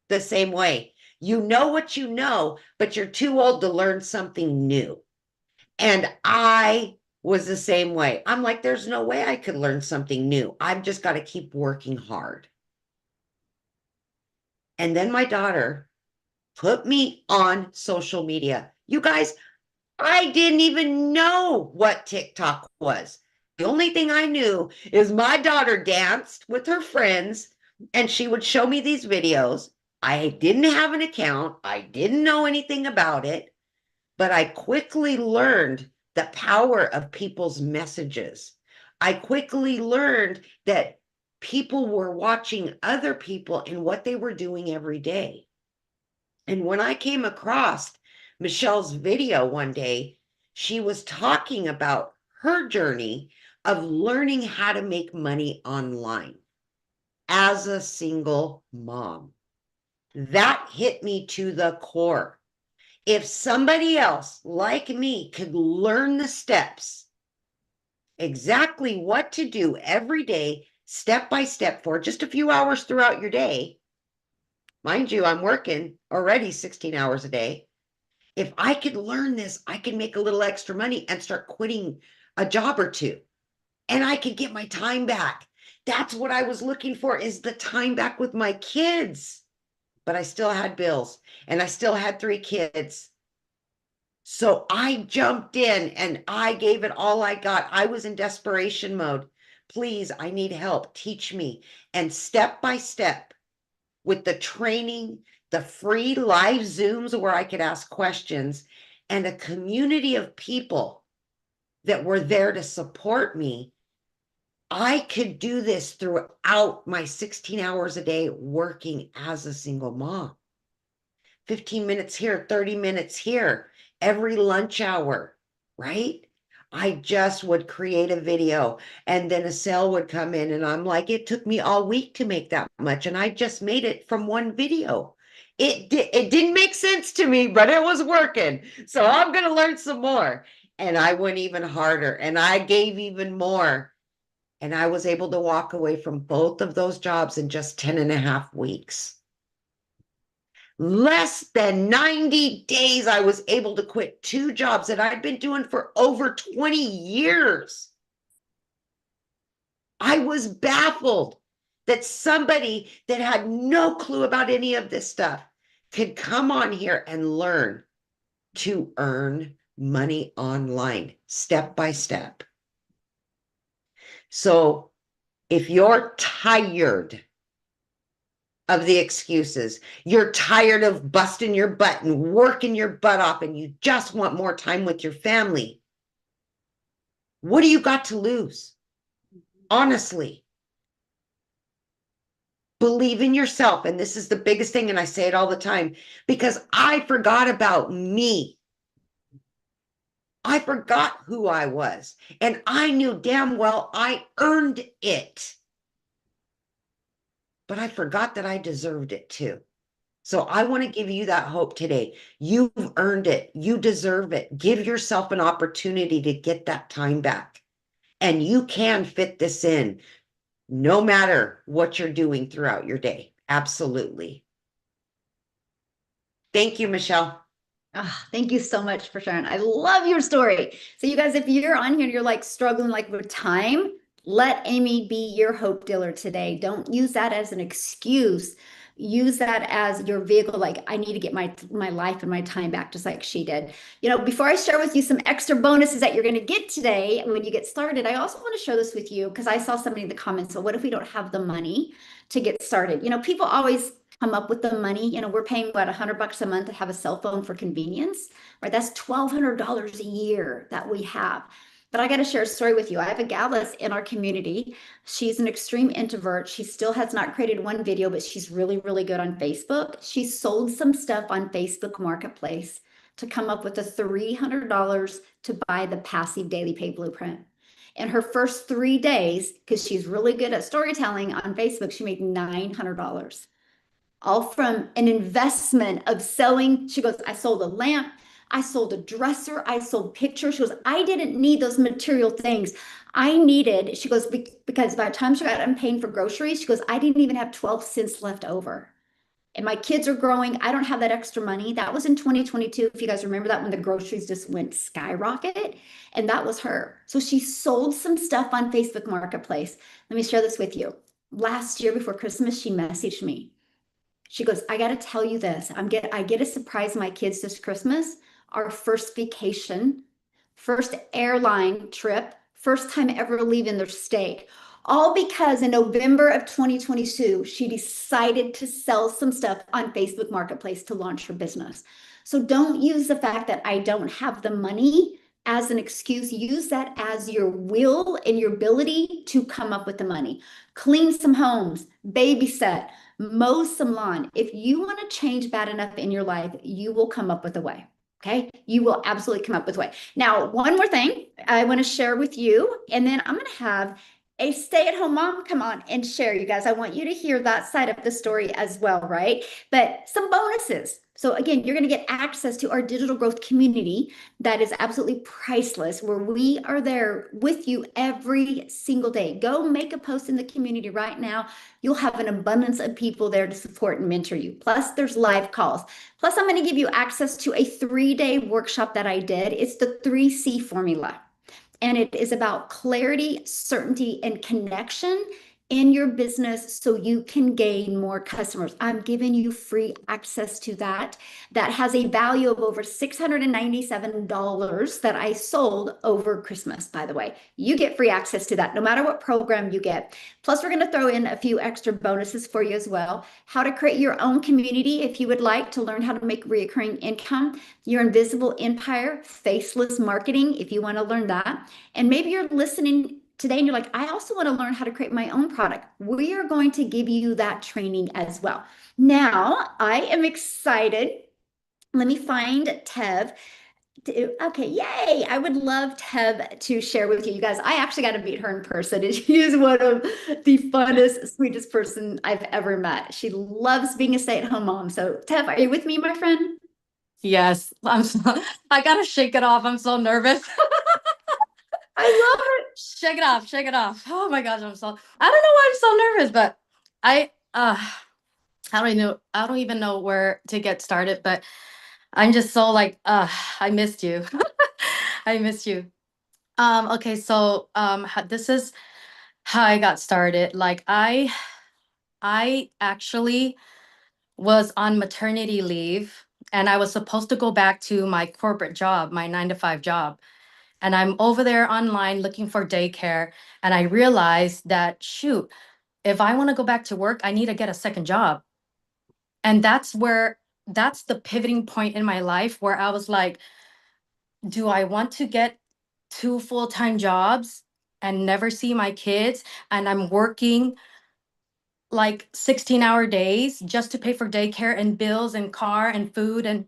the same way. You know what you know, but you're too old to learn something new. And I was the same way. I'm like, there's no way I could learn something new. I've just got to keep working hard. And then my daughter put me on social media. You guys, I didn't even know what TikTok was. The only thing I knew is my daughter danced with her friends and she would show me these videos. I didn't have an account. I didn't know anything about it, but I quickly learned the power of people's messages. I quickly learned that people were watching other people and what they were doing every day. And when I came across Michelle's video one day, she was talking about her journey of learning how to make money online as a single mom. That hit me to the core. If somebody else like me could learn the steps, exactly what to do every day, step by step for just a few hours throughout your day. Mind you, I'm working already 16 hours a day. If I could learn this, I could make a little extra money and start quitting a job or two. And I could get my time back. That's what I was looking for, is the time back with my kids. But I still had bills and I still had 3 kids. So I jumped in and I gave it all I got. I was in desperation mode. Please, I need help. Teach me. And step by step, with the training, the free live Zooms where I could ask questions, and a community of people that were there to support me, I could do this throughout my 16 hours a day working as a single mom. 15 minutes here, 30 minutes here, every lunch hour, right? I just would create a video and then a sale would come in and I'm like, it took me all week to make that much. And I just made it from one video. It didn't make sense to me, but it was working. So I'm going to learn some more. And I went even harder and I gave even more. And I was able to walk away from both of those jobs in just 10 and a half weeks. Less than 90 days, I was able to quit 2 jobs that I'd been doing for over 20 years. I was baffled that somebody that had no clue about any of this stuff could come on here and learn to earn money online, step by step. So if you're tired of the excuses, you're tired of busting your butt and working your butt off, and you just want more time with your family, what do you got to lose? Honestly, believe in yourself. And this is the biggest thing. And I say it all the time because I forgot about me. I forgot who I was. And I knew damn well I earned it. But I forgot that I deserved it too. So I want to give you that hope today. You've earned it. You deserve it. Give yourself an opportunity to get that time back. And you can fit this in no matter what you're doing throughout your day. Absolutely. Thank you, Michelle. Oh, thank you so much for sharing. I love your story. So you guys, if you're on here and you're like struggling like with time, let Amy be your hope dealer today. Don't use that as an excuse. Use that as your vehicle. Like, I need to get my life and my time back, just like she did. You know, before I share with you some extra bonuses that you're going to get today when you get started, I also want to share this with you because I saw somebody in the comments. So what if we don't have the money to get started? You know, people always come up with the money. You know, we're paying what, $100 a month to have a cell phone for convenience, right? That's $1,200 a year that we have. But I got to share a story with you. I have a gal that's in our community. She's an extreme introvert. She still has not created one video, but she's really, really good on Facebook. She sold some stuff on Facebook Marketplace to come up with the $300 to buy the passive daily pay blueprint. In her first 3 days, because she's really good at storytelling on Facebook, she made $900. All from an investment of selling. She goes, I sold a lamp, I sold a dresser, I sold pictures. She goes, I didn't need those material things. I needed, she goes, because by the time she got done paying for groceries, she goes, I didn't even have 12 cents left over. And my kids are growing. I don't have that extra money. That was in 2022. If you guys remember that, when the groceries just went skyrocket, and that was her. So she sold some stuff on Facebook Marketplace. Let me share this with you. Last year before Christmas, she messaged me. She goes, I got to tell you this. I get to surprise my kids this Christmas. Our first vacation, first airline trip, first time ever leaving their state. All because in November of 2022, she decided to sell some stuff on Facebook Marketplace to launch her business. So don't use the fact that I don't have the money as an excuse. Use that as your will and your ability to come up with the money. Clean some homes, babysit, mow some lawn. If you want to change bad enough in your life, you will come up with a way. Okay, you will absolutely come up with a way. Now, one more thing I want to share with you, and then I'm going to have a stay-at-home mom, come on and share, you guys. I want you to hear that side of the story as well, right? But some bonuses. So again, you're going to get access to our digital growth community that is absolutely priceless, where we are there with you every single day. Go make a post in the community right now. You'll have an abundance of people there to support and mentor you. Plus, there's live calls. Plus, I'm going to give you access to a 3-day workshop that I did. It's the 3C formula. And it is about clarity, certainty, and connection in your business so you can gain more customers. I'm giving you free access to that. That has a value of over $697 that I sold over Christmas, by the way. You get free access to that no matter what program you get. Plus, we're going to throw in a few extra bonuses for you as well. How to create your own community if you would like to learn how to make recurring income. Your invisible empire, faceless marketing, if you want to learn that. And maybe you're listening today and you're like, I also want to learn how to create my own product. We are going to give you that training as well. Now, I am excited. Let me find Tev. Okay, yay. I would love Tev to share with you. You guys, I actually got to meet her in person. And she is one of the funnest, sweetest person I've ever met. She loves being a stay-at-home mom. So Tev, are you with me, my friend? Yes, I gotta shake it off. I'm so nervous. I love it. Shake it off, shake it off. Oh my gosh, I don't know why I'm so nervous, but I don't even know where to get started, but I'm just so like I missed you. I missed you. Okay, so this is how I got started. Like I actually was on maternity leave and I was supposed to go back to my corporate job, my 9 to 5 job. And I'm over there online looking for daycare. And I realized that, shoot, if I want to go back to work, I need to get a second job. And that's the pivoting point in my life where I was like, do I want to get 2 full-time jobs and never see my kids? And I'm working like 16-hour days just to pay for daycare and bills and car and food and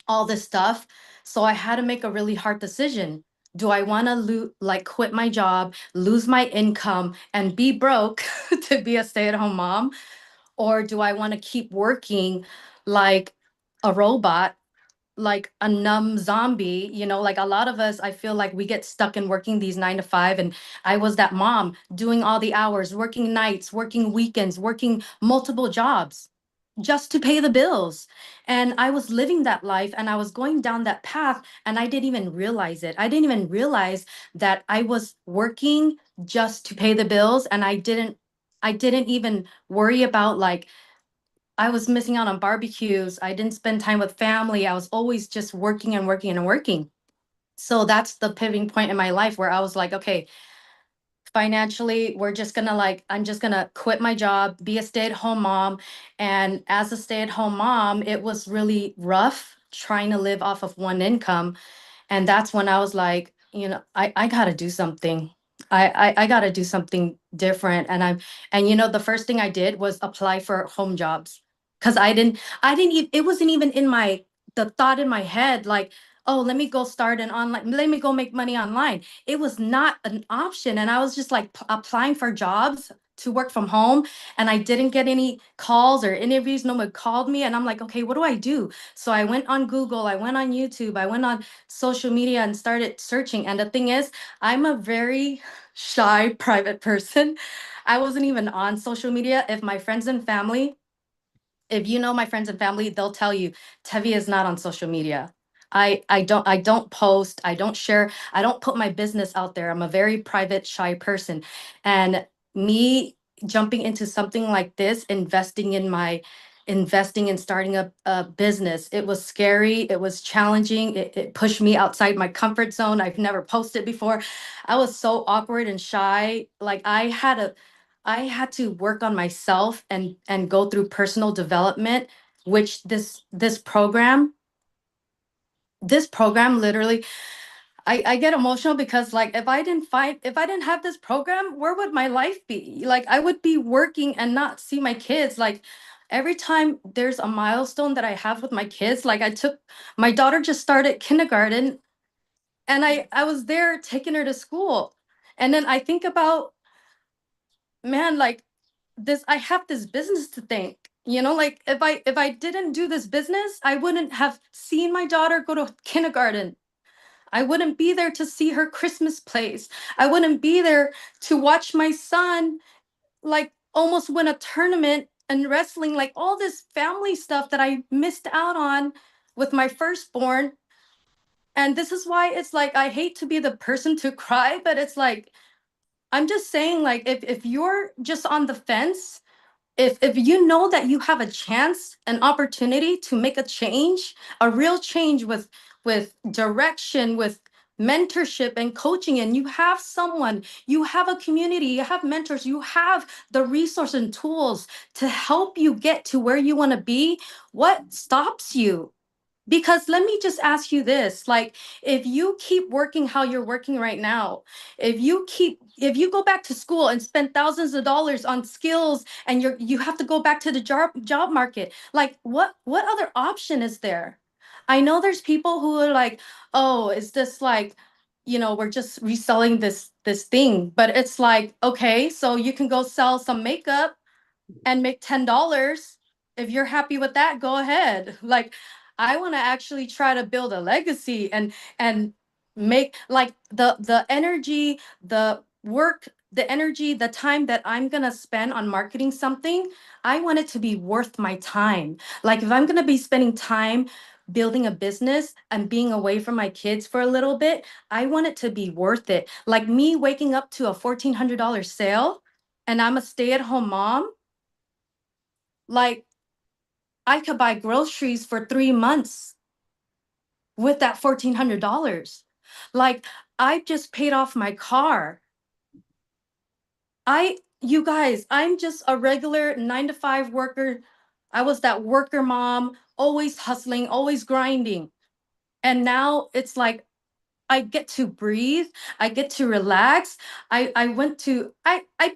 all this stuff. So I had to make a really hard decision. Do I want to quit my job, lose my income, and be broke to be a stay-at-home mom? Or do I want to keep working like a robot, like a numb zombie? Like a lot of us, I feel like we get stuck in working these 9 to 5. And I was that mom doing all the hours, working nights, working weekends, working multiple jobs just to pay the bills. And I was living that life and I was going down that path and I didn't even realize it. I didn't even realize that I was working just to pay the bills, and I didn't even worry about, like, I was missing out on barbecues. I didn't spend time with family. I was always just working and working and working. So that's the pivoting point in my life where I was like, okay, financially, I'm just gonna quit my job, be a stay-at-home mom. And as a stay-at-home mom, it was really rough trying to live off of one income. And that's when I was like, I gotta do something. I gotta do something different. And the first thing I did was apply for home jobs. Cause it wasn't even in the thought in my head, like, oh, let me go start let me go make money online. It was not an option. And I was just like applying for jobs to work from home. And I didn't get any calls or interviews. No one called me. And I'm like, okay, what do I do? So I went on Google, I went on YouTube, I went on social media and started searching. And the thing is, I'm a very shy, private person. I wasn't even on social media. If you know my friends and family, they'll tell you Tevi is not on social media. I don't post, I don't share, I don't put my business out there. I'm a very private, shy person. And me jumping into something like this, investing in starting a business, it was scary, it was challenging, it pushed me outside my comfort zone. I've never posted before. I was so awkward and shy. Like I had to work on myself and go through personal development, which this program literally, I get emotional because, like, if I didn't have this program, where would my life be? Like, I would be working and not see my kids. Like, every time there's a milestone that I have with my kids, like, my daughter just started kindergarten and I was there taking her to school. And then I think about man, like this, I have this business to thank. You know, like if I didn't do this business, I wouldn't have seen my daughter go to kindergarten. I wouldn't be there to see her Christmas plays. I wouldn't be there to watch my son like almost win a tournament and wrestling, like all this family stuff that I missed out on with my firstborn. And this is why it's like I hate to be the person to cry, but it's like I'm just saying, like, if you're just on the fence, if you know that you have a chance, an opportunity to make a change, a real change with direction, with mentorship and coaching, and you have someone, you have a community, you have mentors, you have the resources and tools to help you get to where you want to be, what stops you? Because let me just ask you this, like, if you keep working how you're working right now, if you go back to school and spend thousands of dollars on skills and you have to go back to the job market, like what other option is there? I know there's people who are like, oh, is this like, we're just reselling this thing, but it's like, okay, so you can go sell some makeup and make $10. If you're happy with that, go ahead. Like, I want to actually try to build a legacy and make like the energy, the work, the energy, the time that I'm going to spend on marketing something, I want it to be worth my time. Like if I'm going to be spending time building a business and being away from my kids for a little bit, I want it to be worth it. Like me waking up to a $1,400 sale and I'm a stay-at-home mom, like I could buy groceries for 3 months with that $1,400. Like I just paid off my car. You guys, I'm just a regular 9 to 5 worker. I was that worker mom, always hustling, always grinding. And now it's like I get to breathe. I get to relax. I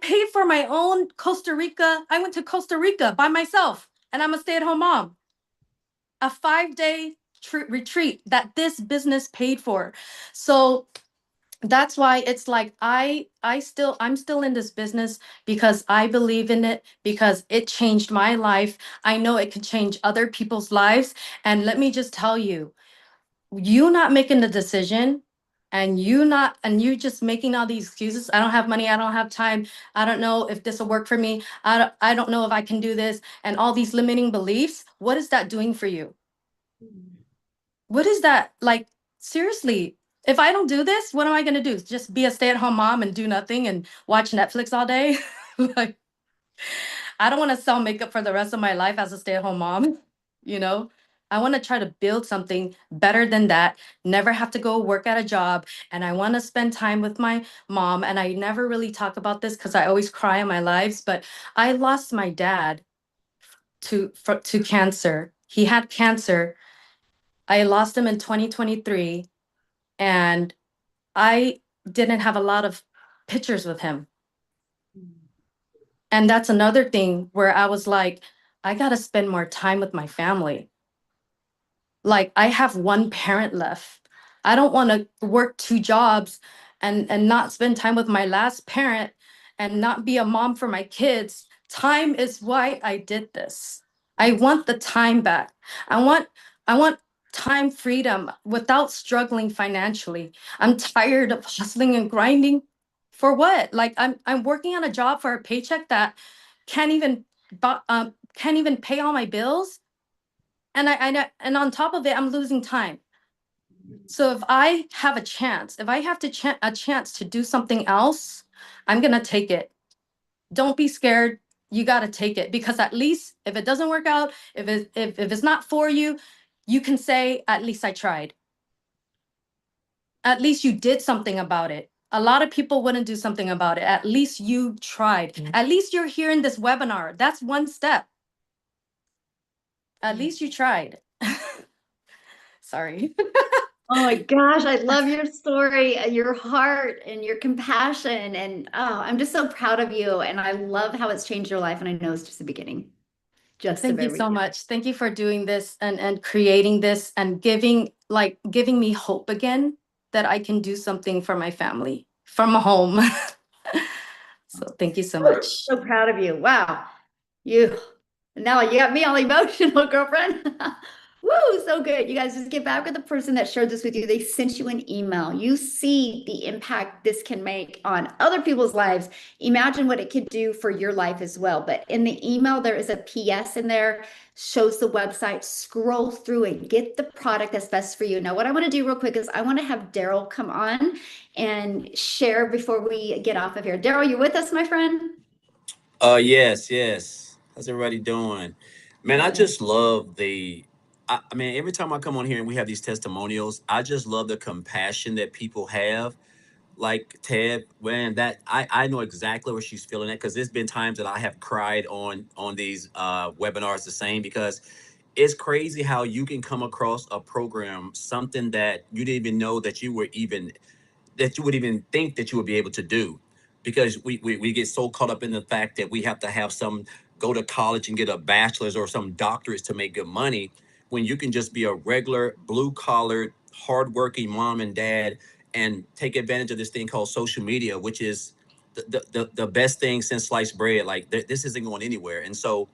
paid for my own Costa Rica. I went to Costa Rica by myself and I'm a stay-at-home mom. A 5-day retreat that this business paid for. So that's why it's like I'm still in this business because I believe in it, because it changed my life. I know it could change other people's lives. And let me just tell you, you not making the decision and you just making all these excuses. I don't have money, I don't have time, I don't know if this will work for me, I don't know if I can do this, and all these limiting beliefs, what is that doing for you? What is that? Like, seriously, if I don't do this, what am I going to do? Just be a stay-at-home mom and do nothing and watch Netflix all day? Like, I don't want to sell makeup for the rest of my life as a stay-at-home mom, you know? I want to try to build something better than that, never have to go work at a job. And I want to spend time with my mom. And I never really talk about this because I always cry in my lives, but I lost my dad to cancer. He had cancer. I lost him in 2023, and I didn't have a lot of pictures with him. And that's another thing where I was like, I got to spend more time with my family. Like I have one parent left. I don't want to work 2 jobs and not spend time with my last parent and not be a mom for my kids. Time is why I did this. I want the time back. I want time freedom without struggling financially. I'm tired of hustling and grinding. For what? Like I'm working on a job for a paycheck that can't even can't even pay all my bills, and on top of it, I'm losing time. So if I have a chance, if I have a chance to do something else, I'm gonna take it. Don't be scared. You gotta take it, because at least if it doesn't work out, if it's not for you, you can say, at least I tried. At least you did something about it. A lot of people wouldn't do something about it. At least you tried. At least you're here in this webinar. That's one step. At least you tried. Sorry. Oh my gosh, I love your story and your heart and your compassion. And oh, I'm just so proud of you. And I love how it's changed your life. And I know it's just the beginning. Just the Thank you very so beginning. much. Thank you for doing this and creating this and giving me hope again that I can do something for my family from home. So thank you so much. So proud of you. Wow. Now you got me all emotional, girlfriend. Woo, so good. You guys just get back with the person that shared this with you. They sent you an email. You see the impact this can make on other people's lives. Imagine what it could do for your life as well. But in the email, there is a PS in there, shows the website. Scroll through it, get the product that's best for you. Now, what I want to do real quick is I want to have Daryl come on and share before we get off of here. Daryl, you with us, my friend? Yes. How's everybody doing? Man, I just love I mean, every time I come on here and we have these testimonials, I just love the compassion that people have. Like Ted, man, that I know exactly where she's feeling at because there's been times that I have cried on these webinars the same because it's crazy how you can come across a program, something that you didn't even know that you would even think that you would be able to do because we get so caught up in the fact that we have to have some go to college and get a bachelor's or some doctorates to make good money when you can just be a regular blue collar hardworking mom and dad and take advantage of this thing called social media, which is the best thing since sliced bread. Like this isn't going anywhere. And so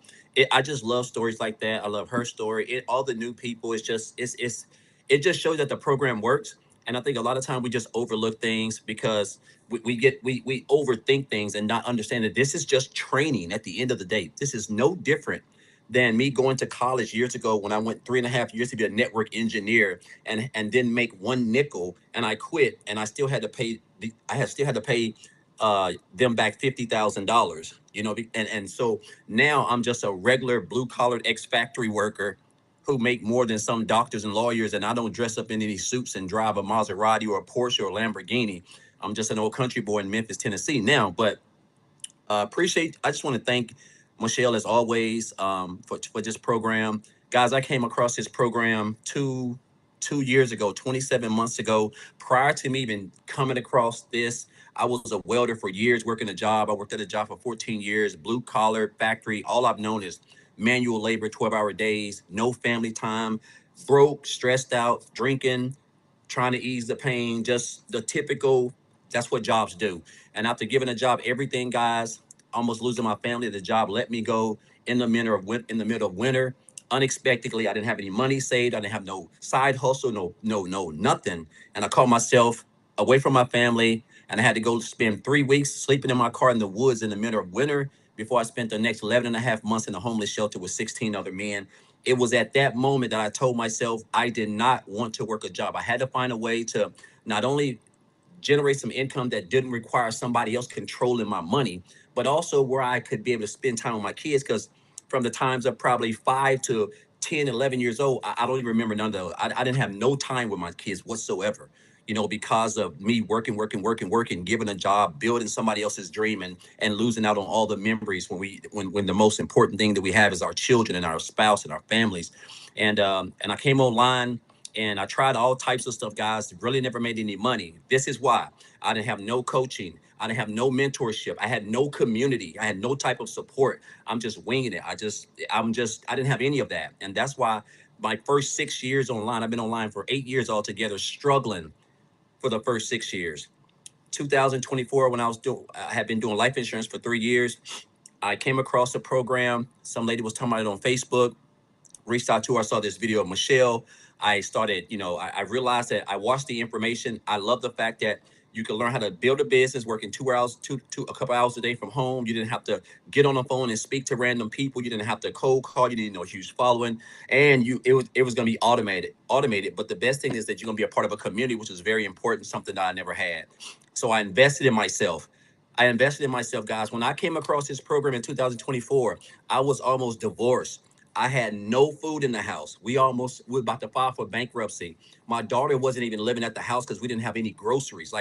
I just love stories like that. I love her story. All the new people, it just shows that the program works. And I think a lot of time we just overlook things because we overthink things and not understand that this is just training at the end of the day. This is no different than me going to college years ago when I went 3.5 years to be a network engineer and didn't make one nickel and I quit and I still had to pay them back $50,000, and so now I'm just a regular blue collared ex factory worker who make more than some doctors and lawyers, and I don't dress up in any suits and drive a Maserati or a Porsche or a Lamborghini. I'm just an old country boy in Memphis, Tennessee now. But I just want to thank Michelle as always for this program. Guys, I came across this program two years ago, 27 months ago. Prior to me even coming across this, I was a welder for years, working a job. I worked at a job for 14 years, blue collar factory. All I've known is manual labor, 12-hour days, no family time, broke, stressed out, drinking, trying to ease the pain, just the typical, that's what jobs do. And after giving a job everything, guys, almost losing my family, the job let me go in the middle of winter. Unexpectedly, I didn't have any money saved. I didn't have no side hustle, no, nothing. And I called myself away from my family, and I had to go spend 3 weeks sleeping in my car in the woods in the middle of winter before I spent the next 11 and a half months in a homeless shelter with 16 other men. It was at that moment that I told myself I did not want to work a job. I had to find a way to not only generate some income that didn't require somebody else controlling my money, but also where I could be able to spend time with my kids. Because from the times of probably 5 to 10, 11 years old, I don't even remember none of those. I didn't have no time with my kids whatsoever, because of me working, giving a job, building somebody else's dream and losing out on all the memories when the most important thing that we have is our children and our spouse and our families. And I came online and I tried all types of stuff, guys. Really never made any money. This is why I didn't have no coaching. I didn't have no mentorship. I had no community. I had no type of support. I'm just winging it. I didn't have any of that. And that's why my first 6 years online, I've been online for 8 years altogether, struggling for the first 6 years. 2024, when I had been doing life insurance for 3 years, I came across a program. Some lady was talking about it on Facebook, reached out to her, saw this video of Michelle. I started, I realized that I watched the information. I love the fact that you can learn how to build a business working 2 hours, a couple hours a day from home. You didn't have to get on the phone and speak to random people. You didn't have to cold call. You didn't know a huge following, and it was going to be automated. But the best thing is that you're going to be a part of a community, which is very important, something that I never had. So I invested in myself. Guys. When I came across this program in 2024, I was almost divorced. I had no food in the house. We were about to file for bankruptcy. My daughter wasn't even living at the house because we didn't have any groceries.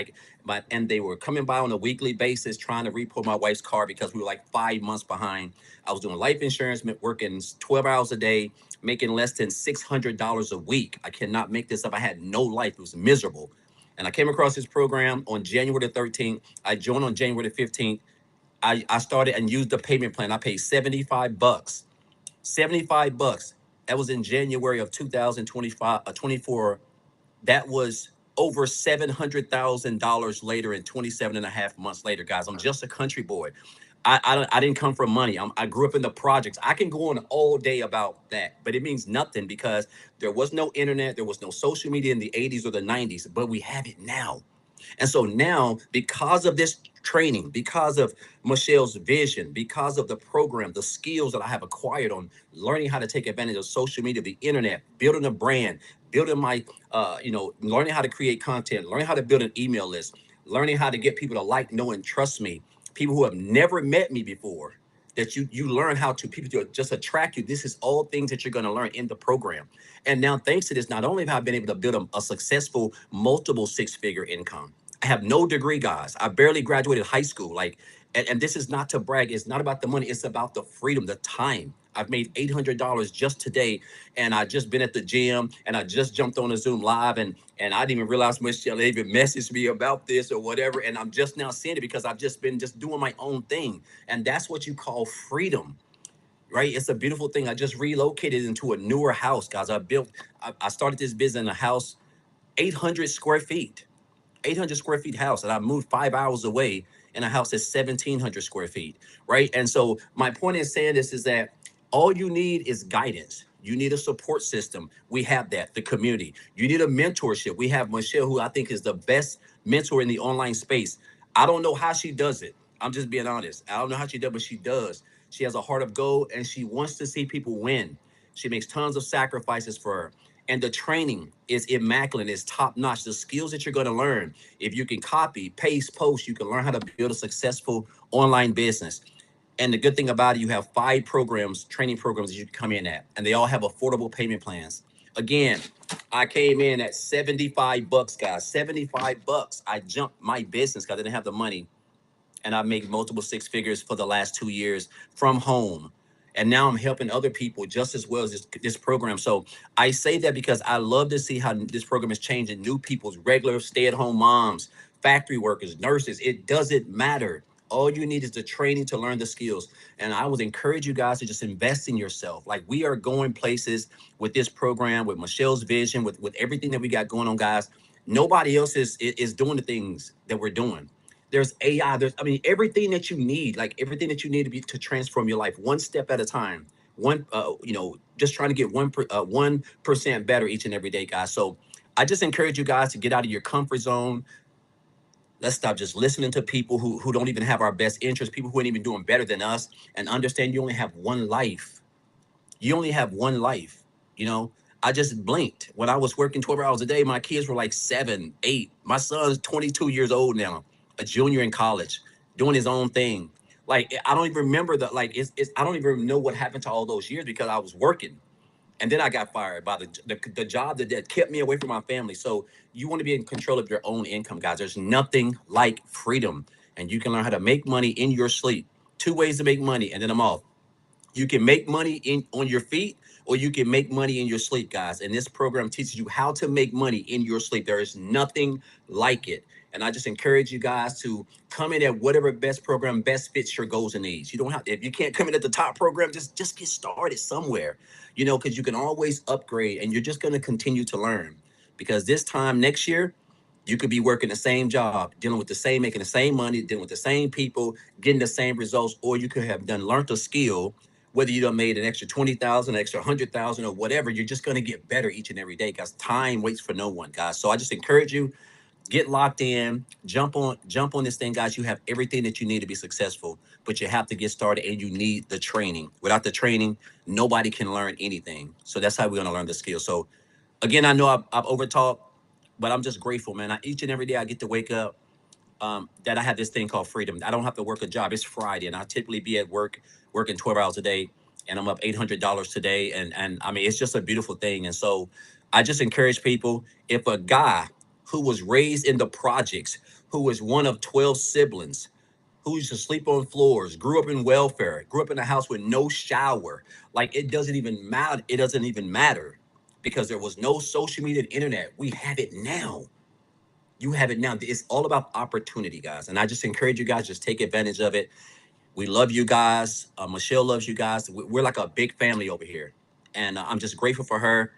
And they were coming by on a weekly basis trying to repo my wife's car because we were like 5 months behind. I was doing life insurance, working 12 hours a day, making less than $600 a week. I cannot make this up. I had no life. It was miserable. And I came across this program on January the 13th. I joined on January the 15th. I started and used the payment plan. I paid $75. $75. That was in January of 2025, 24. That was over $700,000 later and 27 and a half months later, guys. I'm just a country boy. I didn't come from money. I grew up in the projects. I can go on all day about that, but it means nothing because there was no internet, there was no social media in the 80s or the 90s, but we have it now. And so now, because of this training, because of Michelle's vision, because of the program, the skills that I have acquired on learning how to take advantage of social media, the internet, building a brand, building my, learning how to create content, learning how to build an email list, learning how to get people to like, know, and trust me, people who have never met me before, that you learn how to people to just attract you. This is all things that you're going to learn in the program. And now, thanks to this, not only have I been able to build a successful multiple six-figure income, I have no degree, guys. I barely graduated high school. Like, and this is not to brag. It's not about the money. It's about the freedom, the time. I've made $800 just today, and I just been at the gym, and I just jumped on a Zoom live, and I didn't even realize Michelle even messaged me about this or whatever. And I'm just now seeing it because I've just been just doing my own thing, and that's what you call freedom, right? It's a beautiful thing. I just relocated into a newer house, guys. I started this business in a house, 800 square feet. 800 square feet house, and I moved 5 hours away in a house that's 1,700 square feet, right? And so my point in saying this is that all you need is guidance. You need a support system. We have that, the community. You need a mentorship. We have Michelle, who I think is the best mentor in the online space. I don't know how she does it. I'm just being honest. I don't know how she does, but she does. She has a heart of gold, and she wants to see people win. She makes tons of sacrifices for her. And the training is immaculate, it's top notch. The skills that you're going to learn, if you can copy, paste, post, you can learn how to build a successful online business. And the good thing about it, you have 5 programs, training programs that you can come in at, and they all have affordable payment plans. Again, I came in at $75, guys, $75. I jumped my business because I didn't have the money, and I make multiple six figures for the last 2 years from home. And now I'm helping other people just as well as this program. So I say that because I love to see how this program is changing new people's regular stay-at-home moms, factory workers, nurses. It doesn't matter. All you need is the training to learn the skills. And I would encourage you guys to just invest in yourself. Like, we are going places with this program, with Michelle's vision, with everything that we got going on, guys. Nobody else is doing the things that we're doing. There's AI, everything that you need, like everything that you need to transform your life one step at a time. Just trying to get 1% better each and every day, guys. So I just encourage you guys to get out of your comfort zone. Let's stop just listening to people who don't even have our best interests, people who ain't even doing better than us, and understand you only have one life. You only have one life. You know, I just blinked. When I was working 12 hours a day, my kids were like 7, 8. My son's 22 years old now, a junior in college, doing his own thing. Like, I don't even remember that. Like, I don't even know what happened to all those years because I was working. And then I got fired by the job that kept me away from my family. So you want to be in control of your own income, guys. There's nothing like freedom. And you can learn how to make money in your sleep. 2 ways to make money, and then I'm off. You can make money on your feet, or you can make money in your sleep, guys. And this program teaches you how to make money in your sleep. There is nothing like it. And I just encourage you guys to come in at whatever best program best fits your goals and needs. You don't have, if you can't come in at the top program, just get started somewhere, because you can always upgrade, and you're just going to continue to learn. Because this time next year, you could be working the same job, dealing with the same, making the same money, dealing with the same people, getting the same results, or you could have learned a skill. Whether you done made an extra 20,000, an extra 100,000, or whatever, you're just going to get better each and every day, because time waits for no one, guys. So I just encourage you, get locked in, jump on this thing, guys. You have everything that you need to be successful, but you have to get started, and you need the training. Without the training, nobody can learn anything. So that's how we're going to learn the skill. So again, I know I've overtalked, but I'm just grateful, man. Each and every day I get to wake up, that I have this thing called freedom. I don't have to work a job. It's Friday, and I typically be at work working 12 hours a day, and I'm up $800 today. And I mean, it's just a beautiful thing. And so I just encourage people, if a guy who was raised in the projects, who was one of 12 siblings, who used to sleep on floors, grew up in welfare, grew up in a house with no shower, like, it doesn't even matter. It doesn't even matter, because there was no social media and internet. We have it now. You have it now. It's all about opportunity, guys. And I just encourage you guys, just take advantage of it. We love you guys. Michelle loves you guys. We're like a big family over here. And I'm just grateful for her.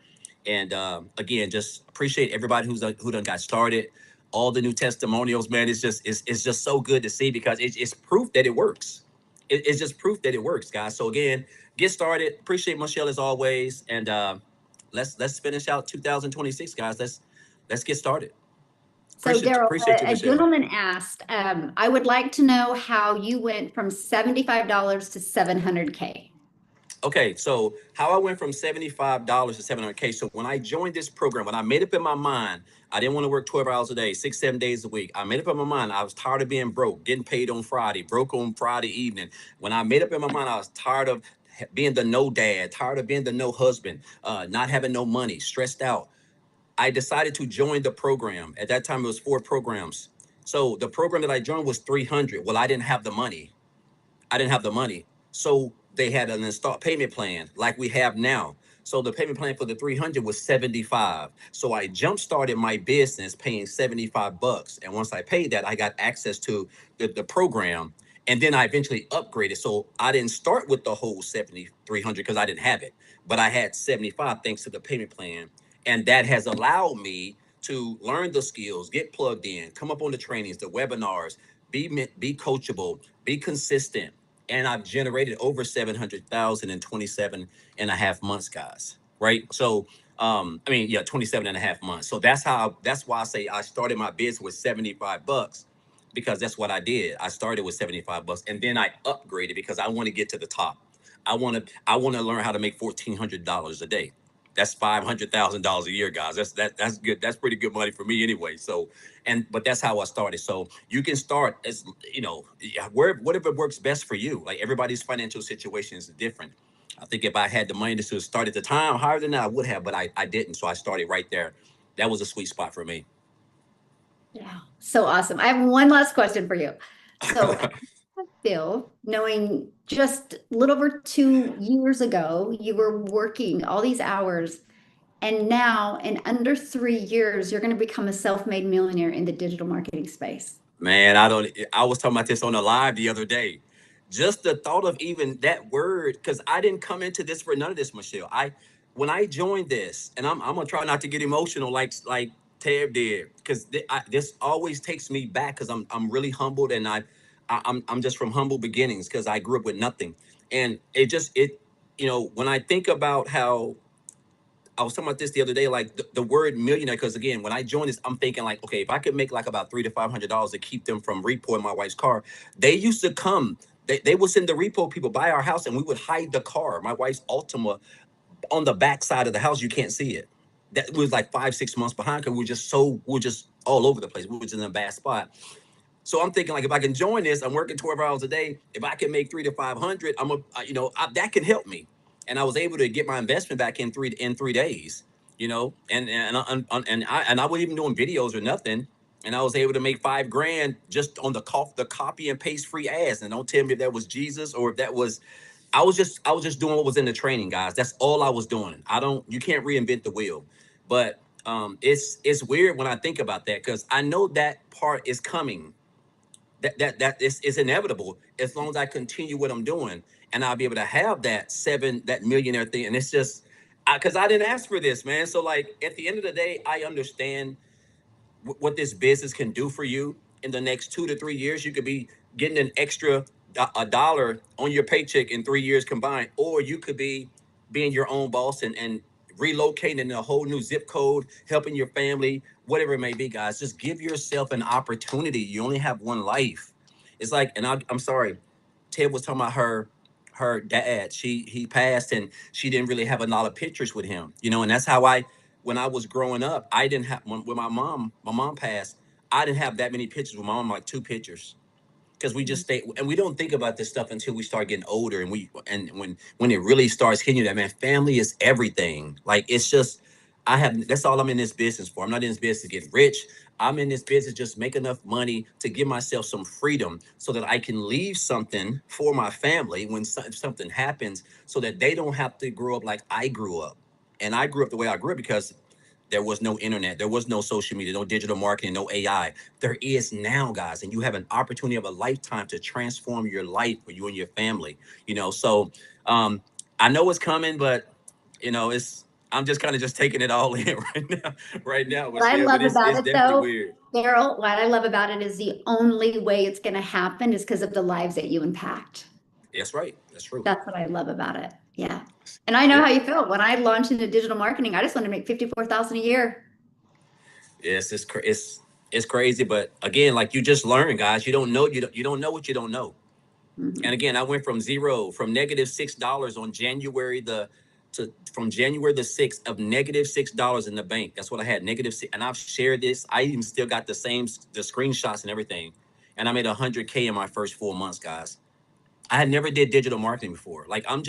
And again, just appreciate everybody who done got started. All the new testimonials, man, it's just so good to see because it's proof that it works. It's just proof that it works, guys. So again, get started. Appreciate Michelle as always, and let's finish out 2026, guys. Let's get started. So Daryl, Appreciate you, a Michelle. gentleman asked, I would like to know how you went from $75 to 700K. Okay, so how I went from $75 to 700K. So when I joined this program, when I made up in my mind, I didn't want to work 12 hours a day, 6, 7 days a week. I made up in my mind, I was tired of being broke, getting paid on Friday, broke on Friday evening. When I made up in my mind, I was tired of being the no dad, tired of being the no husband, not having no money, stressed out. I decided to join the program. At that time, it was 4 programs. So the program that I joined was 300. Well, I didn't have the money. I didn't have the money. So they had an installed payment plan like we have now. So the payment plan for the 300 was 75. So I jump started my business paying 75 bucks. And once I paid that, I got access to the program. And then I eventually upgraded. So I didn't start with the whole 7,300 because I didn't have it, but I had 75 thanks to the payment plan. And that has allowed me to learn the skills, get plugged in, come up on the trainings, the webinars, be coachable, be consistent, and I've generated over 700,000 in 27 and a half months, guys. Right. So, I mean, yeah, 27 and a half months. So that's why I say I started my business with 75 bucks because that's what I did. I started with 75 bucks and then I upgraded because I want to get to the top. I want to learn how to make $1,400 a day. That's $500,000 a year, guys. That's good. That's pretty good money for me anyway. So, but that's how I started. So you can start as whatever works best for you. Like everybody's financial situation is different. I think if I had the money to start at the time higher than that, I would have, but I didn't. So I started right there. That was a sweet spot for me. Yeah, so awesome. I have one last question for you. So Phil, knowing just a little over 2 years ago, you were working all these hours, and now in under 3 years, you're going to become a self-made millionaire in the digital marketing space. Man, I was talking about this on a live the other day. Just the thought of even that word, because I didn't come into this for none of this, Michelle. When I joined this, and I'm gonna try not to get emotional like Tab did, because this always takes me back because I'm really humbled and I'm just from humble beginnings because I grew up with nothing. And when I think about how I was talking about this the other day, like the word millionaire, because again, when I joined this, I'm thinking like, okay, if I could make like about $300 to $500 to keep them from repoing my wife's car, they used to come. They would send the repo people by our house, and we would hide the car, my wife's Altima, on the back side of the house. You can't see it. That was like 5, 6 months behind because we're just all over the place. We were just in a bad spot. So I'm thinking like if I can join this, I'm working 12 hours a day. If I can make 300 to 500, that can help me. And I was able to get my investment back in 3 days. And I wasn't even doing videos or nothing. And I was able to make $5 grand just on the copy and paste free ads. And don't tell me if that was Jesus or if that was. I was just doing what was in the training, guys. That's all I was doing. You can't reinvent the wheel, but it's weird when I think about that because I know that part is coming, that is inevitable as long as I continue what I'm doing, and I'll be able to have that millionaire thing. And it's just because I didn't ask for this, man. So like at the end of the day, I understand what this business can do for you in the next 2 to 3 years. You could be getting an extra a dollar on your paycheck in 3 years combined, or you could be being your own boss and relocating in a whole new zip code, helping your family, whatever it may be, guys. Just give yourself an opportunity. You only have one life. It's like, and I'm sorry, Ted was talking about her dad. He passed, and she didn't really have a lot of pictures with him, and that's how when I was growing up, I didn't have when my mom passed, I didn't have that many pictures with my mom, like 2 pictures. Because we just stay and we don't think about this stuff until we start getting older, and when it really starts hitting you that, man, family is everything. Like it's just that's all I'm in this business for. I'm not in this business to get rich. I'm in this business just make enough money to give myself some freedom so that I can leave something for my family when something happens, so that they don't have to grow up like I grew up. And I grew up the way I grew up because there was no internet, there was no social media, no digital marketing, no AI. There is now, guys, and you have an opportunity of a lifetime to transform your life for you and your family. So I know it's coming, but it's I'm just kind of just taking it all in right now. What I love But it's about it definitely though, weird. Daryl, what I love about it is the only way it's going to happen is because of the lives that you impact. That's right. That's true. That's what I love about it. Yeah. And I know Yeah. how you feel. When I launched into digital marketing, I just want to make 54,000 a year. Yes, it's crazy, but again, like you just learn, guys. You don't know you don't know what you don't know. Mhm. And again, I went from negative $6 on from January the 6th of negative $6 in the bank. That's what I had, negative six. And I've shared this. I even still got the screenshots and everything. And I made 100K in my first 4 months, guys. I had never did digital marketing before. Like I'm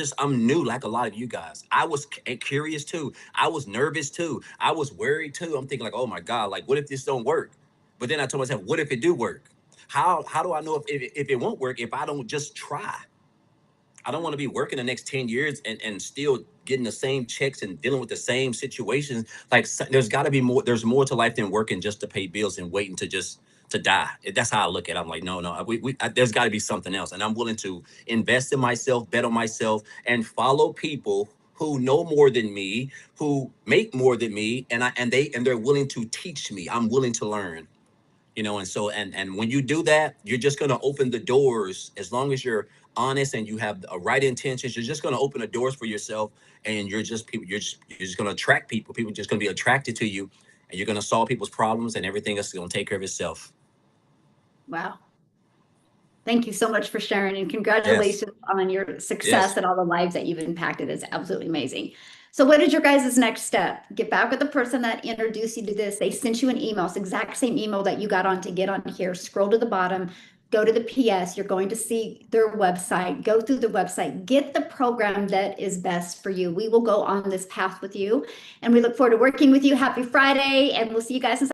new, like a lot of you guys. I was curious too. I was nervous too. I was worried too. I'm thinking like, oh my God, like what if this don't work? But then I told myself, what if it do work? How do I know if it won't work if I don't just try? I don't want to be working the next 10 years and still getting the same checks and dealing with the same situations. Like there's got to be more. There's more to life than working just to pay bills and waiting to die. That's how I look at it. I'm like, no, there's got to be something else. And I'm willing to invest in myself, bet on myself, and follow people who know more than me, who make more than me, and they're willing to teach me. I'm willing to learn. And so and when you do that, you're just going to open the doors. As long as you're honest and you have the right intentions, you're just going to open the doors for yourself, and you're just going to attract people. People are just going to be attracted to you, and you're going to solve people's problems, and everything else is going to take care of itself. Wow. Thank you so much for sharing, and Yes. congratulations on your success Yes. and all the lives that you've impacted. It's absolutely amazing. So what is your guys' next step? Get back with the person that introduced you to this. They sent you an email. It's the exact same email that you got on to get on here. Scroll to the bottom, go to the PS. You're going to see their website. Go through the website. Get the program that is best for you. We will go on this path with you, and we look forward to working with you. Happy Friday, and we'll see you guys in